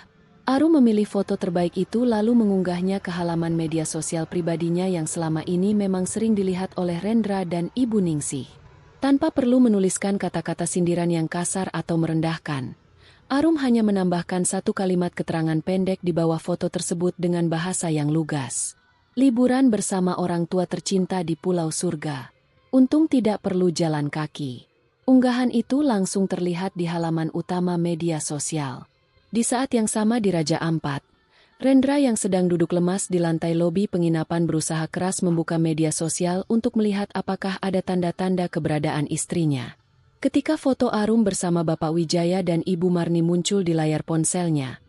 Arum memilih foto terbaik itu lalu mengunggahnya ke halaman media sosial pribadinya yang selama ini memang sering dilihat oleh Rendra dan Ibu Ningsih. Tanpa perlu menuliskan kata-kata sindiran yang kasar atau merendahkan, Arum hanya menambahkan satu kalimat keterangan pendek di bawah foto tersebut dengan bahasa yang lugas. Liburan bersama orang tua tercinta di Pulau Surga. Untung tidak perlu jalan kaki. Unggahan itu langsung terlihat di halaman utama media sosial. Di saat yang sama di Raja Ampat, Rendra yang sedang duduk lemas di lantai lobi penginapan berusaha keras membuka media sosial untuk melihat apakah ada tanda-tanda keberadaan istrinya. Ketika foto Arum bersama Bapak Wijaya dan Ibu Marni muncul di layar ponselnya,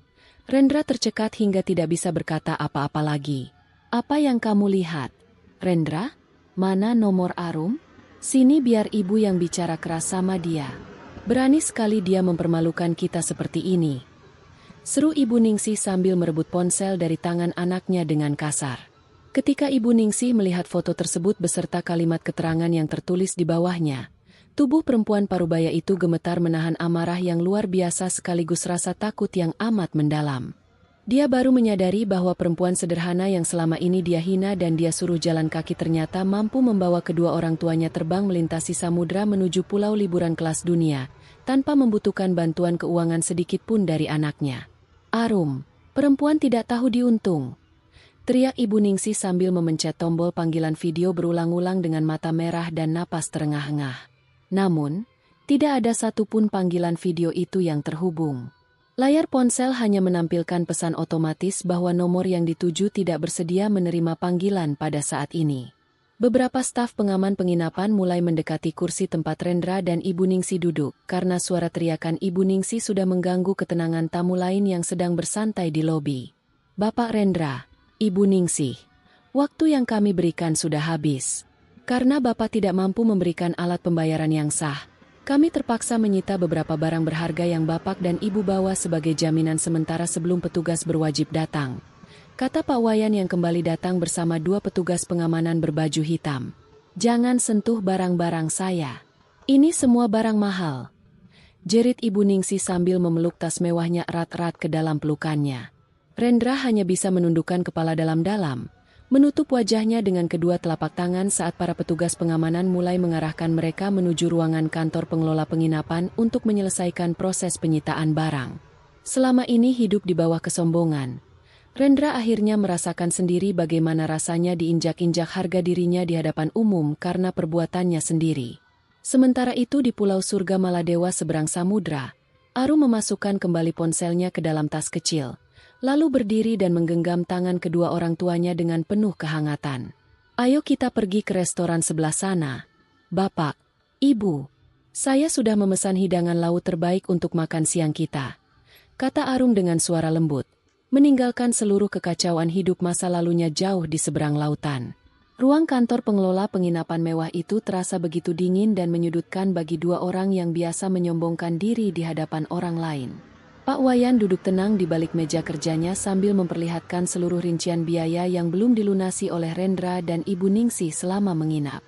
Rendra tercekat hingga tidak bisa berkata apa-apa lagi. Apa yang kamu lihat? Rendra? Mana nomor Arum? Sini biar ibu yang bicara keras sama dia. Berani sekali dia mempermalukan kita seperti ini. Seru Ibu Ningsih sambil merebut ponsel dari tangan anaknya dengan kasar. Ketika Ibu Ningsih melihat foto tersebut beserta kalimat keterangan yang tertulis di bawahnya, tubuh perempuan parubaya itu gemetar menahan amarah yang luar biasa sekaligus rasa takut yang amat mendalam. Dia baru menyadari bahwa perempuan sederhana yang selama ini dia hina dan dia suruh jalan kaki ternyata mampu membawa kedua orang tuanya terbang melintasi samudra menuju pulau liburan kelas dunia, tanpa membutuhkan bantuan keuangan sedikit pun dari anaknya. Arum, perempuan tidak tahu diuntung. Teriak Ibu Ningsih sambil memencet tombol panggilan video berulang-ulang dengan mata merah dan napas terengah-engah. Namun, tidak ada satupun panggilan video itu yang terhubung. Layar ponsel hanya menampilkan pesan otomatis bahwa nomor yang dituju tidak bersedia menerima panggilan pada saat ini. Beberapa staf pengaman penginapan mulai mendekati kursi tempat Rendra dan Ibu Ningsih duduk, karena suara teriakan Ibu Ningsih sudah mengganggu ketenangan tamu lain yang sedang bersantai di lobi. Bapak Rendra, Ibu Ningsih, waktu yang kami berikan sudah habis. Karena Bapak tidak mampu memberikan alat pembayaran yang sah, kami terpaksa menyita beberapa barang berharga yang Bapak dan Ibu bawa sebagai jaminan sementara sebelum petugas berwajib datang. Kata Pak Wayan yang kembali datang bersama dua petugas pengamanan berbaju hitam. Jangan sentuh barang-barang saya. Ini semua barang mahal. Jerit Ibu Ningsih sambil memeluk tas mewahnya erat-erat ke dalam pelukannya. Rendra hanya bisa menundukkan kepala dalam-dalam, menutup wajahnya dengan kedua telapak tangan saat para petugas pengamanan mulai mengarahkan mereka menuju ruangan kantor pengelola penginapan untuk menyelesaikan proses penyitaan barang. Selama ini hidup di bawah kesombongan, Rendra akhirnya merasakan sendiri bagaimana rasanya diinjak-injak harga dirinya di hadapan umum karena perbuatannya sendiri. Sementara itu di Pulau Surga Maladewa seberang samudra, Arum memasukkan kembali ponselnya ke dalam tas kecil, lalu berdiri dan menggenggam tangan kedua orang tuanya dengan penuh kehangatan. Ayo kita pergi ke restoran sebelah sana. Bapak, Ibu, saya sudah memesan hidangan laut terbaik untuk makan siang kita, kata Arum dengan suara lembut, meninggalkan seluruh kekacauan hidup masa lalunya jauh di seberang lautan. Ruang kantor pengelola penginapan mewah itu terasa begitu dingin dan menyudutkan bagi dua orang yang biasa menyombongkan diri di hadapan orang lain. Pak Wayan duduk tenang di balik meja kerjanya sambil memperlihatkan seluruh rincian biaya yang belum dilunasi oleh Rendra dan Ibu Ningsih selama menginap.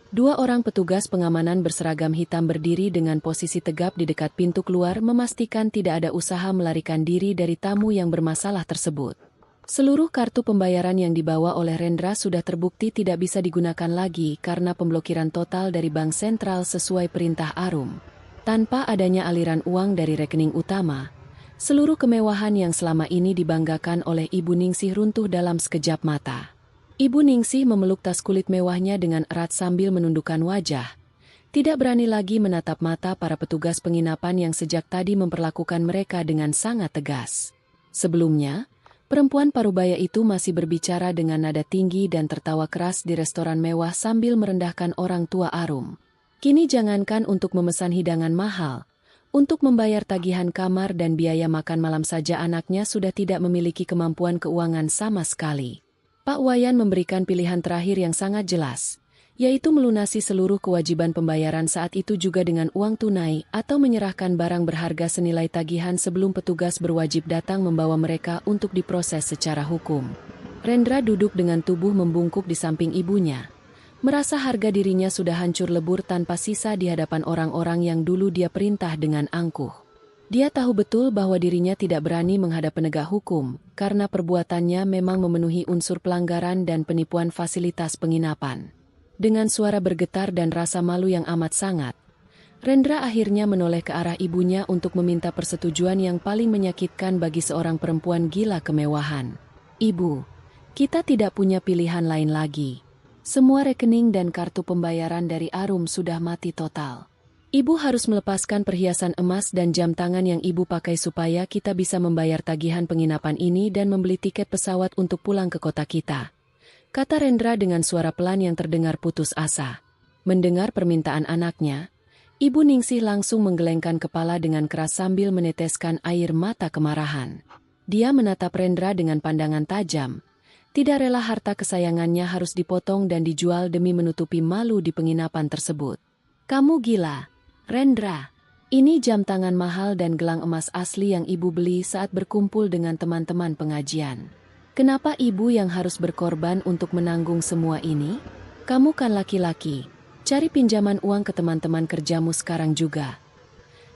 Dua orang petugas pengamanan berseragam hitam berdiri dengan posisi tegap di dekat pintu keluar memastikan tidak ada usaha melarikan diri dari tamu yang bermasalah tersebut. Seluruh kartu pembayaran yang dibawa oleh Rendra sudah terbukti tidak bisa digunakan lagi karena pemblokiran total dari bank sentral sesuai perintah Arum. Tanpa adanya aliran uang dari rekening utama, seluruh kemewahan yang selama ini dibanggakan oleh Ibu Ningsih runtuh dalam sekejap mata. Ibu Ningsih memeluk tas kulit mewahnya dengan erat sambil menundukkan wajah. Tidak berani lagi menatap mata para petugas penginapan yang sejak tadi memperlakukan mereka dengan sangat tegas. Sebelumnya, perempuan parubaya itu masih berbicara dengan nada tinggi dan tertawa keras di restoran mewah sambil merendahkan orang tua Arum. Kini jangankan untuk memesan hidangan mahal, untuk membayar tagihan kamar dan biaya makan malam saja anaknya sudah tidak memiliki kemampuan keuangan sama sekali. Pak Wayan memberikan pilihan terakhir yang sangat jelas, yaitu melunasi seluruh kewajiban pembayaran saat itu juga dengan uang tunai atau menyerahkan barang berharga senilai tagihan sebelum petugas berwajib datang membawa mereka untuk diproses secara hukum. Rendra duduk dengan tubuh membungkuk di samping ibunya. Merasa harga dirinya sudah hancur lebur tanpa sisa di hadapan orang-orang yang dulu dia perintah dengan angkuh. Dia tahu betul bahwa dirinya tidak berani menghadap penegak hukum, karena perbuatannya memang memenuhi unsur pelanggaran dan penipuan fasilitas penginapan. Dengan suara bergetar dan rasa malu yang amat sangat, Rendra akhirnya menoleh ke arah ibunya untuk meminta persetujuan yang paling menyakitkan bagi seorang perempuan gila kemewahan. "Ibu, kita tidak punya pilihan lain lagi. Semua rekening dan kartu pembayaran dari Arum sudah mati total. Ibu harus melepaskan perhiasan emas dan jam tangan yang ibu pakai supaya kita bisa membayar tagihan penginapan ini dan membeli tiket pesawat untuk pulang ke kota kita," kata Rendra dengan suara pelan yang terdengar putus asa. Mendengar permintaan anaknya, Ibu Ningsih langsung menggelengkan kepala dengan keras sambil meneteskan air mata kemarahan. Dia menatap Rendra dengan pandangan tajam. Tidak rela harta kesayangannya harus dipotong dan dijual demi menutupi malu di penginapan tersebut. "Kamu gila, Rendra. Ini jam tangan mahal dan gelang emas asli yang ibu beli saat berkumpul dengan teman-teman pengajian. Kenapa ibu yang harus berkorban untuk menanggung semua ini? Kamu kan laki-laki. Cari pinjaman uang ke teman-teman kerjamu sekarang juga,"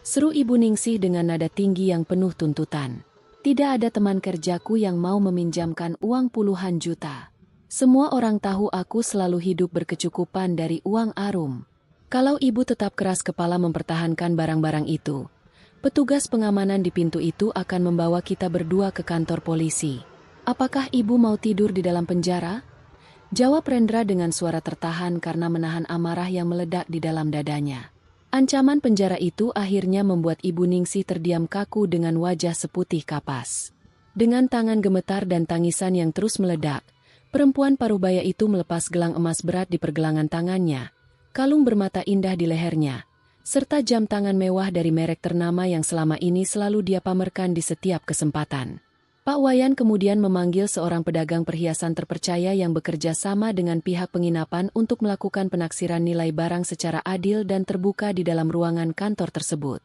seru Ibu Ningsih dengan nada tinggi yang penuh tuntutan. "Tidak ada teman kerjaku yang mau meminjamkan uang puluhan juta. Semua orang tahu aku selalu hidup berkecukupan dari uang Arum. Kalau ibu tetap keras kepala mempertahankan barang-barang itu, petugas pengamanan di pintu itu akan membawa kita berdua ke kantor polisi. Apakah ibu mau tidur di dalam penjara?" jawab Rendra dengan suara tertahan karena menahan amarah yang meledak di dalam dadanya. Ancaman penjara itu akhirnya membuat Ibu Ningsih terdiam kaku dengan wajah seputih kapas. Dengan tangan gemetar dan tangisan yang terus meledak, perempuan parubaya itu melepas gelang emas berat di pergelangan tangannya, kalung bermata indah di lehernya, serta jam tangan mewah dari merek ternama yang selama ini selalu dia pamerkan di setiap kesempatan. Pak Wayan kemudian memanggil seorang pedagang perhiasan terpercaya yang bekerja sama dengan pihak penginapan untuk melakukan penaksiran nilai barang secara adil dan terbuka di dalam ruangan kantor tersebut.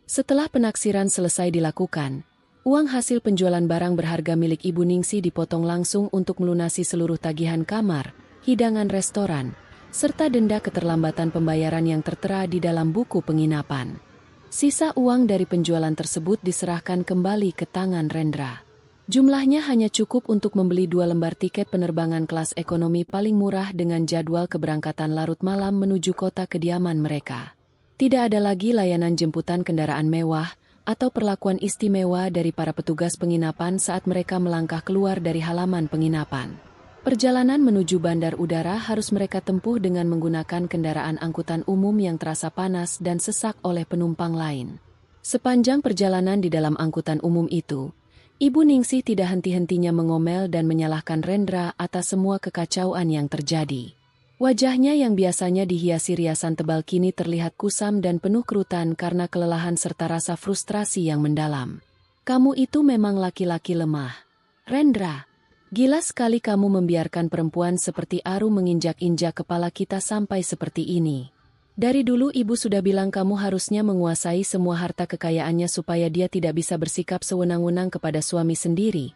Setelah penaksiran selesai dilakukan, uang hasil penjualan barang berharga milik Ibu Ningsih dipotong langsung untuk melunasi seluruh tagihan kamar, hidangan restoran, serta denda keterlambatan pembayaran yang tertera di dalam buku penginapan. Sisa uang dari penjualan tersebut diserahkan kembali ke tangan Rendra. Jumlahnya hanya cukup untuk membeli 2 lembar tiket penerbangan kelas ekonomi paling murah dengan jadwal keberangkatan larut malam menuju kota kediaman mereka. Tidak ada lagi layanan jemputan kendaraan mewah atau perlakuan istimewa dari para petugas penginapan saat mereka melangkah keluar dari halaman penginapan. Perjalanan menuju bandar udara harus mereka tempuh dengan menggunakan kendaraan angkutan umum yang terasa panas dan sesak oleh penumpang lain. Sepanjang perjalanan di dalam angkutan umum itu, Ibu Ningsih tidak henti-hentinya mengomel dan menyalahkan Rendra atas semua kekacauan yang terjadi. Wajahnya yang biasanya dihiasi riasan tebal kini terlihat kusam dan penuh kerutan karena kelelahan serta rasa frustrasi yang mendalam. "Kamu itu memang laki-laki lemah. Rendra, gila sekali kamu membiarkan perempuan seperti Arum menginjak-injak kepala kita sampai seperti ini. Dari dulu ibu sudah bilang kamu harusnya menguasai semua harta kekayaannya supaya dia tidak bisa bersikap sewenang-wenang kepada suami sendiri.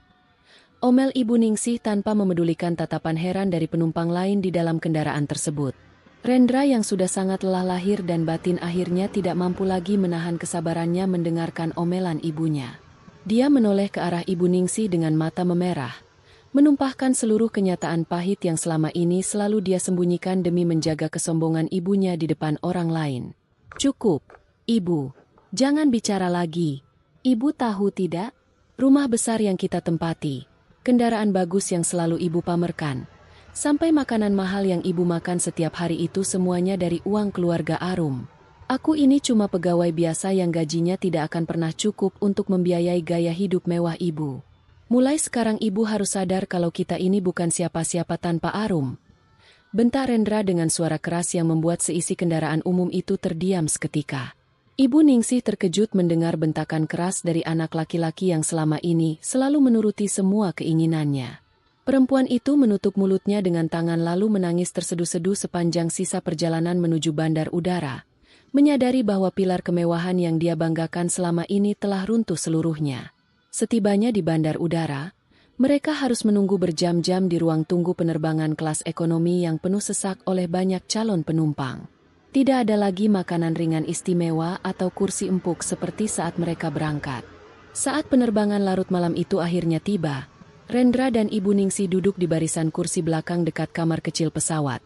Omel Ibu Ningsih tanpa memedulikan tatapan heran dari penumpang lain di dalam kendaraan tersebut. Rendra yang sudah sangat lelah lahir dan batin akhirnya tidak mampu lagi menahan kesabarannya mendengarkan omelan ibunya. Dia menoleh ke arah Ibu Ningsih dengan mata memerah, menumpahkan seluruh kenyataan pahit yang selama ini selalu dia sembunyikan demi menjaga kesombongan ibunya di depan orang lain. Cukup, Ibu. Jangan bicara lagi. Ibu tahu tidak? Rumah besar yang kita tempati, kendaraan bagus yang selalu Ibu pamerkan, sampai makanan mahal yang Ibu makan setiap hari itu semuanya dari uang keluarga Arum. Aku ini cuma pegawai biasa yang gajinya tidak akan pernah cukup untuk membiayai gaya hidup mewah Ibu. Mulai sekarang Ibu harus sadar kalau kita ini bukan siapa-siapa tanpa Arum. Bentak Rendra dengan suara keras yang membuat seisi kendaraan umum itu terdiam seketika. Ibu Ningsih terkejut mendengar bentakan keras dari anak laki-laki yang selama ini selalu menuruti semua keinginannya. Perempuan itu menutup mulutnya dengan tangan lalu menangis terseduh-seduh sepanjang sisa perjalanan menuju bandar udara, menyadari bahwa pilar kemewahan yang dia banggakan selama ini telah runtuh seluruhnya. Setibanya di bandar udara, mereka harus menunggu berjam-jam di ruang tunggu penerbangan kelas ekonomi yang penuh sesak oleh banyak calon penumpang. Tidak ada lagi makanan ringan istimewa atau kursi empuk seperti saat mereka berangkat. Saat penerbangan larut malam itu akhirnya tiba, Rendra dan Ibu Ningsih duduk di barisan kursi belakang dekat kamar kecil pesawat,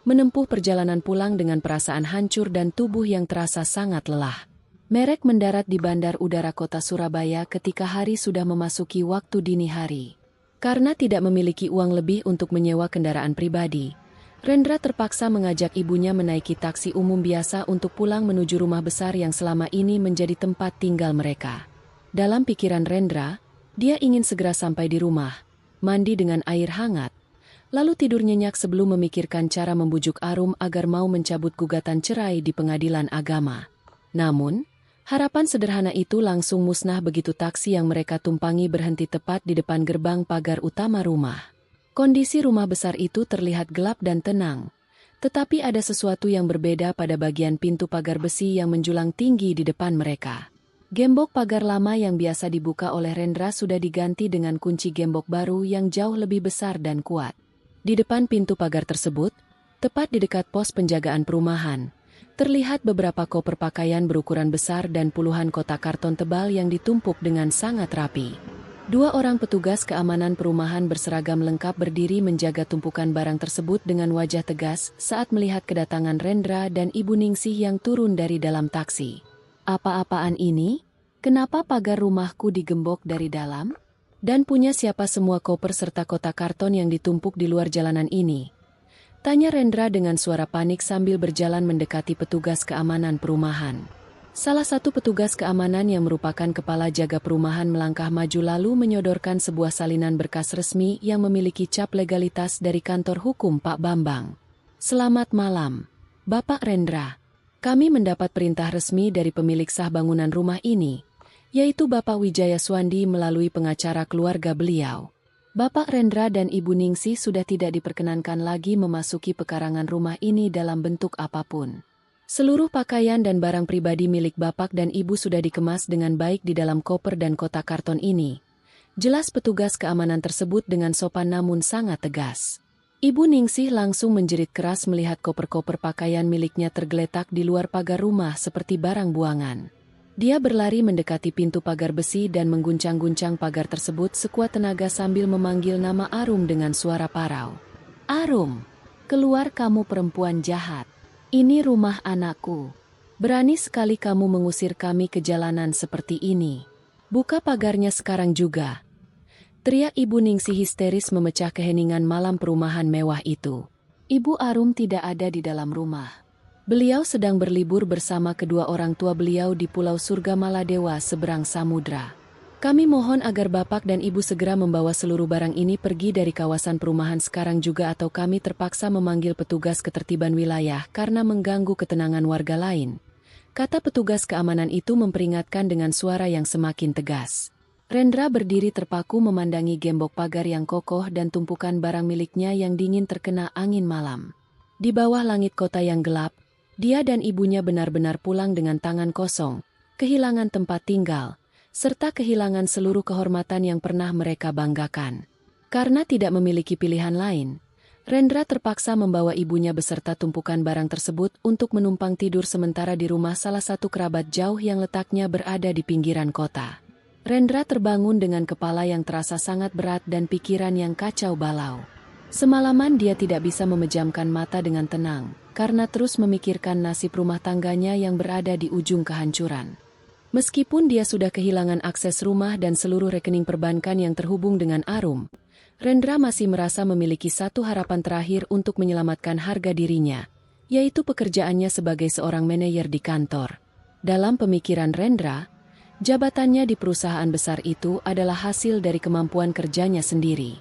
menempuh perjalanan pulang dengan perasaan hancur dan tubuh yang terasa sangat lelah. Merek mendarat di Bandar Udara Kota Surabaya ketika hari sudah memasuki waktu dini hari. Karena tidak memiliki uang lebih untuk menyewa kendaraan pribadi, Rendra terpaksa mengajak ibunya menaiki taksi umum biasa untuk pulang menuju rumah besar yang selama ini menjadi tempat tinggal mereka. Dalam pikiran Rendra, dia ingin segera sampai di rumah, mandi dengan air hangat, lalu tidur nyenyak sebelum memikirkan cara membujuk Arum agar mau mencabut gugatan cerai di pengadilan agama. Namun, harapan sederhana itu langsung musnah begitu taksi yang mereka tumpangi berhenti tepat di depan gerbang pagar utama rumah. Kondisi rumah besar itu terlihat gelap dan tenang, tetapi ada sesuatu yang berbeda pada bagian pintu pagar besi yang menjulang tinggi di depan mereka. Gembok pagar lama yang biasa dibuka oleh Rendra sudah diganti dengan kunci gembok baru yang jauh lebih besar dan kuat. Di depan pintu pagar tersebut, tepat di dekat pos penjagaan perumahan, terlihat beberapa koper pakaian berukuran besar dan puluhan kotak karton tebal yang ditumpuk dengan sangat rapi. Dua orang petugas keamanan perumahan berseragam lengkap berdiri menjaga tumpukan barang tersebut dengan wajah tegas saat melihat kedatangan Rendra dan Ibu Ningsih yang turun dari dalam taksi. Apa-apaan ini? Kenapa pagar rumahku digembok dari dalam? Dan punya siapa semua koper serta kotak karton yang ditumpuk di luar jalanan ini? Tanya Rendra dengan suara panik sambil berjalan mendekati petugas keamanan perumahan. Salah satu petugas keamanan yang merupakan kepala jaga perumahan melangkah maju lalu menyodorkan sebuah salinan berkas resmi yang memiliki cap legalitas dari kantor hukum Pak Bambang. Selamat malam, Bapak Rendra. Kami mendapat perintah resmi dari pemilik sah bangunan rumah ini, yaitu Bapak Wijaya Swandi melalui pengacara keluarga beliau. Bapak Rendra dan Ibu Ningsih sudah tidak diperkenankan lagi memasuki pekarangan rumah ini dalam bentuk apapun. Seluruh pakaian dan barang pribadi milik Bapak dan Ibu sudah dikemas dengan baik di dalam koper dan kotak karton ini. Jelas petugas keamanan tersebut dengan sopan namun sangat tegas. Ibu Ningsih langsung menjerit keras melihat koper-koper pakaian miliknya tergeletak di luar pagar rumah seperti barang buangan. Dia berlari mendekati pintu pagar besi dan mengguncang-guncang pagar tersebut sekuat tenaga sambil memanggil nama Arum dengan suara parau. Arum, keluar kamu perempuan jahat. Ini rumah anakku. Berani sekali kamu mengusir kami ke jalanan seperti ini. Buka pagarnya sekarang juga. Teriak Ibu Ningsih histeris memecah keheningan malam perumahan mewah itu. Ibu Arum tidak ada di dalam rumah. Beliau sedang berlibur bersama kedua orang tua beliau di Pulau Surga Maladewa seberang samudra. Kami mohon agar Bapak dan Ibu segera membawa seluruh barang ini pergi dari kawasan perumahan sekarang juga atau kami terpaksa memanggil petugas ketertiban wilayah karena mengganggu ketenangan warga lain. Kata petugas keamanan itu memperingatkan dengan suara yang semakin tegas. Rendra berdiri terpaku memandangi gembok pagar yang kokoh dan tumpukan barang miliknya yang dingin terkena angin malam. Di bawah langit kota yang gelap, dia dan ibunya benar-benar pulang dengan tangan kosong, kehilangan tempat tinggal, serta kehilangan seluruh kehormatan yang pernah mereka banggakan. Karena tidak memiliki pilihan lain, Rendra terpaksa membawa ibunya beserta tumpukan barang tersebut untuk menumpang tidur sementara di rumah salah satu kerabat jauh yang letaknya berada di pinggiran kota. Rendra terbangun dengan kepala yang terasa sangat berat dan pikiran yang kacau balau. Semalaman dia tidak bisa memejamkan mata dengan tenang, karena terus memikirkan nasib rumah tangganya yang berada di ujung kehancuran. Meskipun dia sudah kehilangan akses rumah dan seluruh rekening perbankan yang terhubung dengan Arum, Rendra masih merasa memiliki satu harapan terakhir untuk menyelamatkan harga dirinya, yaitu pekerjaannya sebagai seorang manajer di kantor. Dalam pemikiran Rendra, jabatannya di perusahaan besar itu adalah hasil dari kemampuan kerjanya sendiri.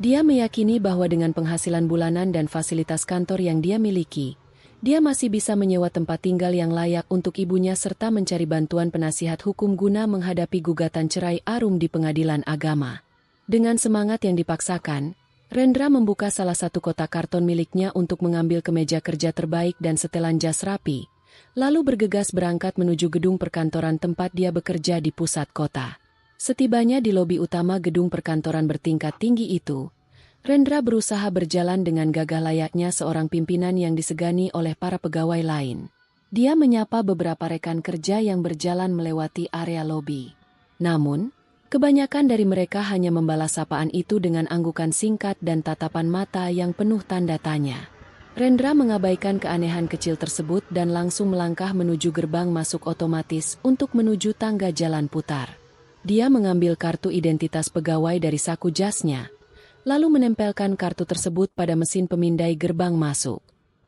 Dia meyakini bahwa dengan penghasilan bulanan dan fasilitas kantor yang dia miliki, dia masih bisa menyewa tempat tinggal yang layak untuk ibunya serta mencari bantuan penasihat hukum guna menghadapi gugatan cerai Arum di pengadilan agama. Dengan semangat yang dipaksakan, Rendra membuka salah satu kotak karton miliknya untuk mengambil kemeja kerja terbaik dan setelan jas rapi, lalu bergegas berangkat menuju gedung perkantoran tempat dia bekerja di pusat kota. Setibanya di lobi utama gedung perkantoran bertingkat tinggi itu, Rendra berusaha berjalan dengan gagah layaknya seorang pimpinan yang disegani oleh para pegawai lain. Dia menyapa beberapa rekan kerja yang berjalan melewati area lobi. Namun, kebanyakan dari mereka hanya membalas sapaan itu dengan anggukan singkat dan tatapan mata yang penuh tanda tanya. Rendra mengabaikan keanehan kecil tersebut dan langsung melangkah menuju gerbang masuk otomatis untuk menuju tangga jalan putar. Dia mengambil kartu identitas pegawai dari saku jasnya, lalu menempelkan kartu tersebut pada mesin pemindai gerbang masuk.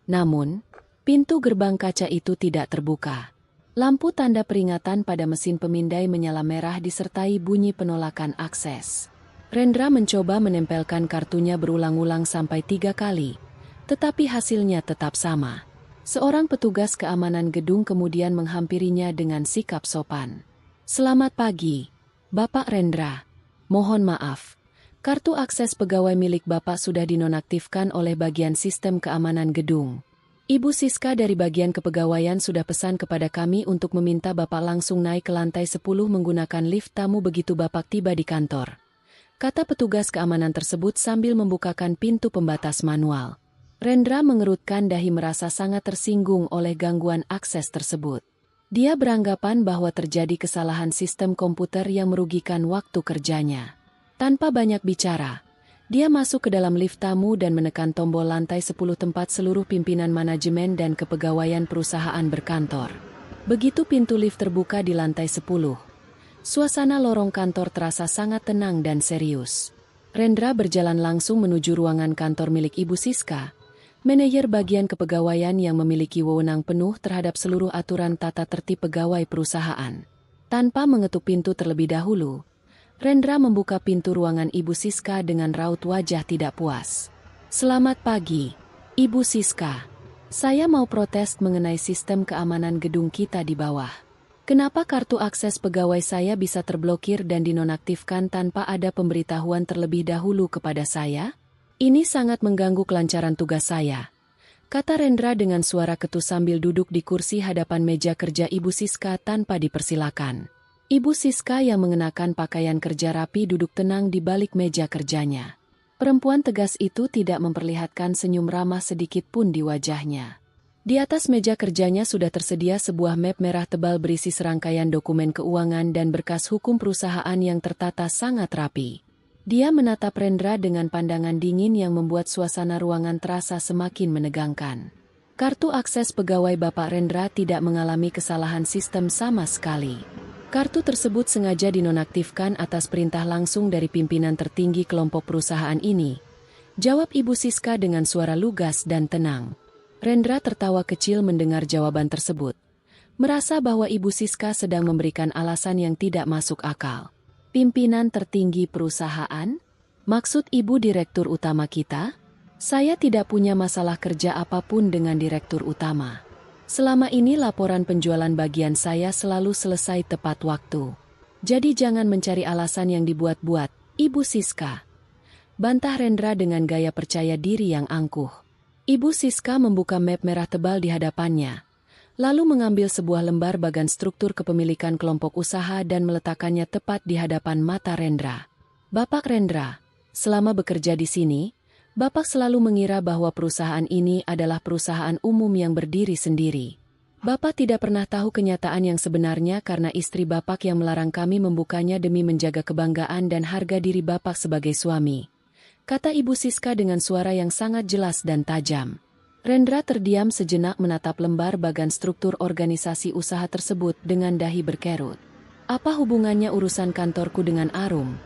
Namun, pintu gerbang kaca itu tidak terbuka. Lampu tanda peringatan pada mesin pemindai menyala merah disertai bunyi penolakan akses. Rendra mencoba menempelkan kartunya berulang-ulang sampai 3 kali, tetapi hasilnya tetap sama. Seorang petugas keamanan gedung kemudian menghampirinya dengan sikap sopan. "Selamat pagi, Bapak Rendra. Mohon maaf, kartu akses pegawai milik Bapak sudah dinonaktifkan oleh bagian sistem keamanan gedung. Ibu Siska dari bagian kepegawaian sudah pesan kepada kami untuk meminta Bapak langsung naik ke lantai 10 menggunakan lift tamu begitu Bapak tiba di kantor," kata petugas keamanan tersebut sambil membukakan pintu pembatas manual. Rendra mengerutkan dahi merasa sangat tersinggung oleh gangguan akses tersebut. Dia beranggapan bahwa terjadi kesalahan sistem komputer yang merugikan waktu kerjanya. Tanpa banyak bicara, dia masuk ke dalam lift tamu dan menekan tombol lantai 10 tempat seluruh pimpinan manajemen dan kepegawaian perusahaan berkantor. Begitu pintu lift terbuka di lantai 10, suasana lorong kantor terasa sangat tenang dan serius. Rendra berjalan langsung menuju ruangan kantor milik Ibu Siska, manajer bagian kepegawaian yang memiliki wewenang penuh terhadap seluruh aturan tata tertib pegawai perusahaan. Tanpa mengetuk pintu terlebih dahulu, Rendra membuka pintu ruangan Ibu Siska dengan raut wajah tidak puas. "Selamat pagi, Ibu Siska. Saya mau protes mengenai sistem keamanan gedung kita di bawah. Kenapa kartu akses pegawai saya bisa terblokir dan dinonaktifkan tanpa ada pemberitahuan terlebih dahulu kepada saya? Ini sangat mengganggu kelancaran tugas saya," kata Rendra dengan suara ketus sambil duduk di kursi hadapan meja kerja Ibu Siska tanpa dipersilakan. Ibu Siska yang mengenakan pakaian kerja rapi duduk tenang di balik meja kerjanya. Perempuan tegas itu tidak memperlihatkan senyum ramah sedikit pun di wajahnya. Di atas meja kerjanya sudah tersedia sebuah map merah tebal berisi serangkaian dokumen keuangan dan berkas hukum perusahaan yang tertata sangat rapi. Dia menatap Rendra dengan pandangan dingin yang membuat suasana ruangan terasa semakin menegangkan. Kartu akses pegawai Bapak Rendra tidak mengalami kesalahan sistem sama sekali. Kartu tersebut sengaja dinonaktifkan atas perintah langsung dari pimpinan tertinggi kelompok perusahaan ini, jawab Ibu Siska dengan suara lugas dan tenang. Rendra tertawa kecil mendengar jawaban tersebut, merasa bahwa Ibu Siska sedang memberikan alasan yang tidak masuk akal. "Pimpinan tertinggi perusahaan? Maksud Ibu direktur utama kita? Saya tidak punya masalah kerja apapun dengan direktur utama. Selama ini laporan penjualan bagian saya selalu selesai tepat waktu. Jadi jangan mencari alasan yang dibuat-buat, Ibu Siska. Bantah Rendra dengan gaya percaya diri yang angkuh. Ibu Siska membuka map merah tebal di hadapannya, lalu mengambil sebuah lembar bagan struktur kepemilikan kelompok usaha dan meletakkannya tepat di hadapan mata Rendra. Bapak Rendra, selama bekerja di sini, Bapak selalu mengira bahwa perusahaan ini adalah perusahaan umum yang berdiri sendiri. Bapak tidak pernah tahu kenyataan yang sebenarnya karena istri Bapak yang melarang kami membukanya demi menjaga kebanggaan dan harga diri Bapak sebagai suami, kata Ibu Siska dengan suara yang sangat jelas dan tajam. Rendra terdiam sejenak menatap lembar bagan struktur organisasi usaha tersebut dengan dahi berkerut. Apa hubungannya urusan kantorku dengan Arum?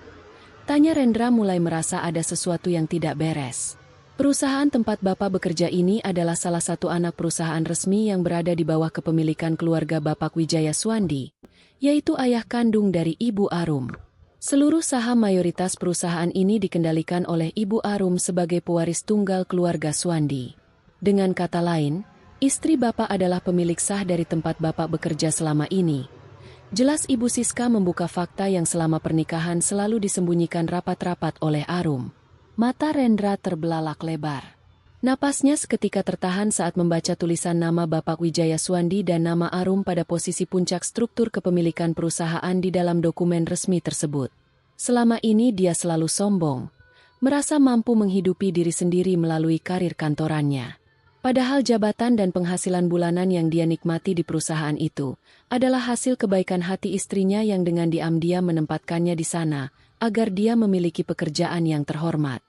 Tanya Rendra mulai merasa ada sesuatu yang tidak beres. Perusahaan tempat Bapak bekerja ini adalah salah satu anak perusahaan resmi yang berada di bawah kepemilikan keluarga Bapak Wijaya Suwandi, yaitu ayah kandung dari Ibu Arum. Seluruh saham mayoritas perusahaan ini dikendalikan oleh Ibu Arum sebagai pewaris tunggal keluarga Suwandi. Dengan kata lain, istri Bapak adalah pemilik sah dari tempat Bapak bekerja selama ini. Jelas Ibu Siska membuka fakta yang selama pernikahan selalu disembunyikan rapat-rapat oleh Arum. Mata Rendra terbelalak lebar. Napasnya seketika tertahan saat membaca tulisan nama Bapak Wijaya Suwandi dan nama Arum pada posisi puncak struktur kepemilikan perusahaan di dalam dokumen resmi tersebut. Selama ini dia selalu sombong, merasa mampu menghidupi diri sendiri melalui karir kantorannya. Padahal jabatan dan penghasilan bulanan yang dia nikmati di perusahaan itu adalah hasil kebaikan hati istrinya yang dengan diam-diam menempatkannya di sana, agar dia memiliki pekerjaan yang terhormat.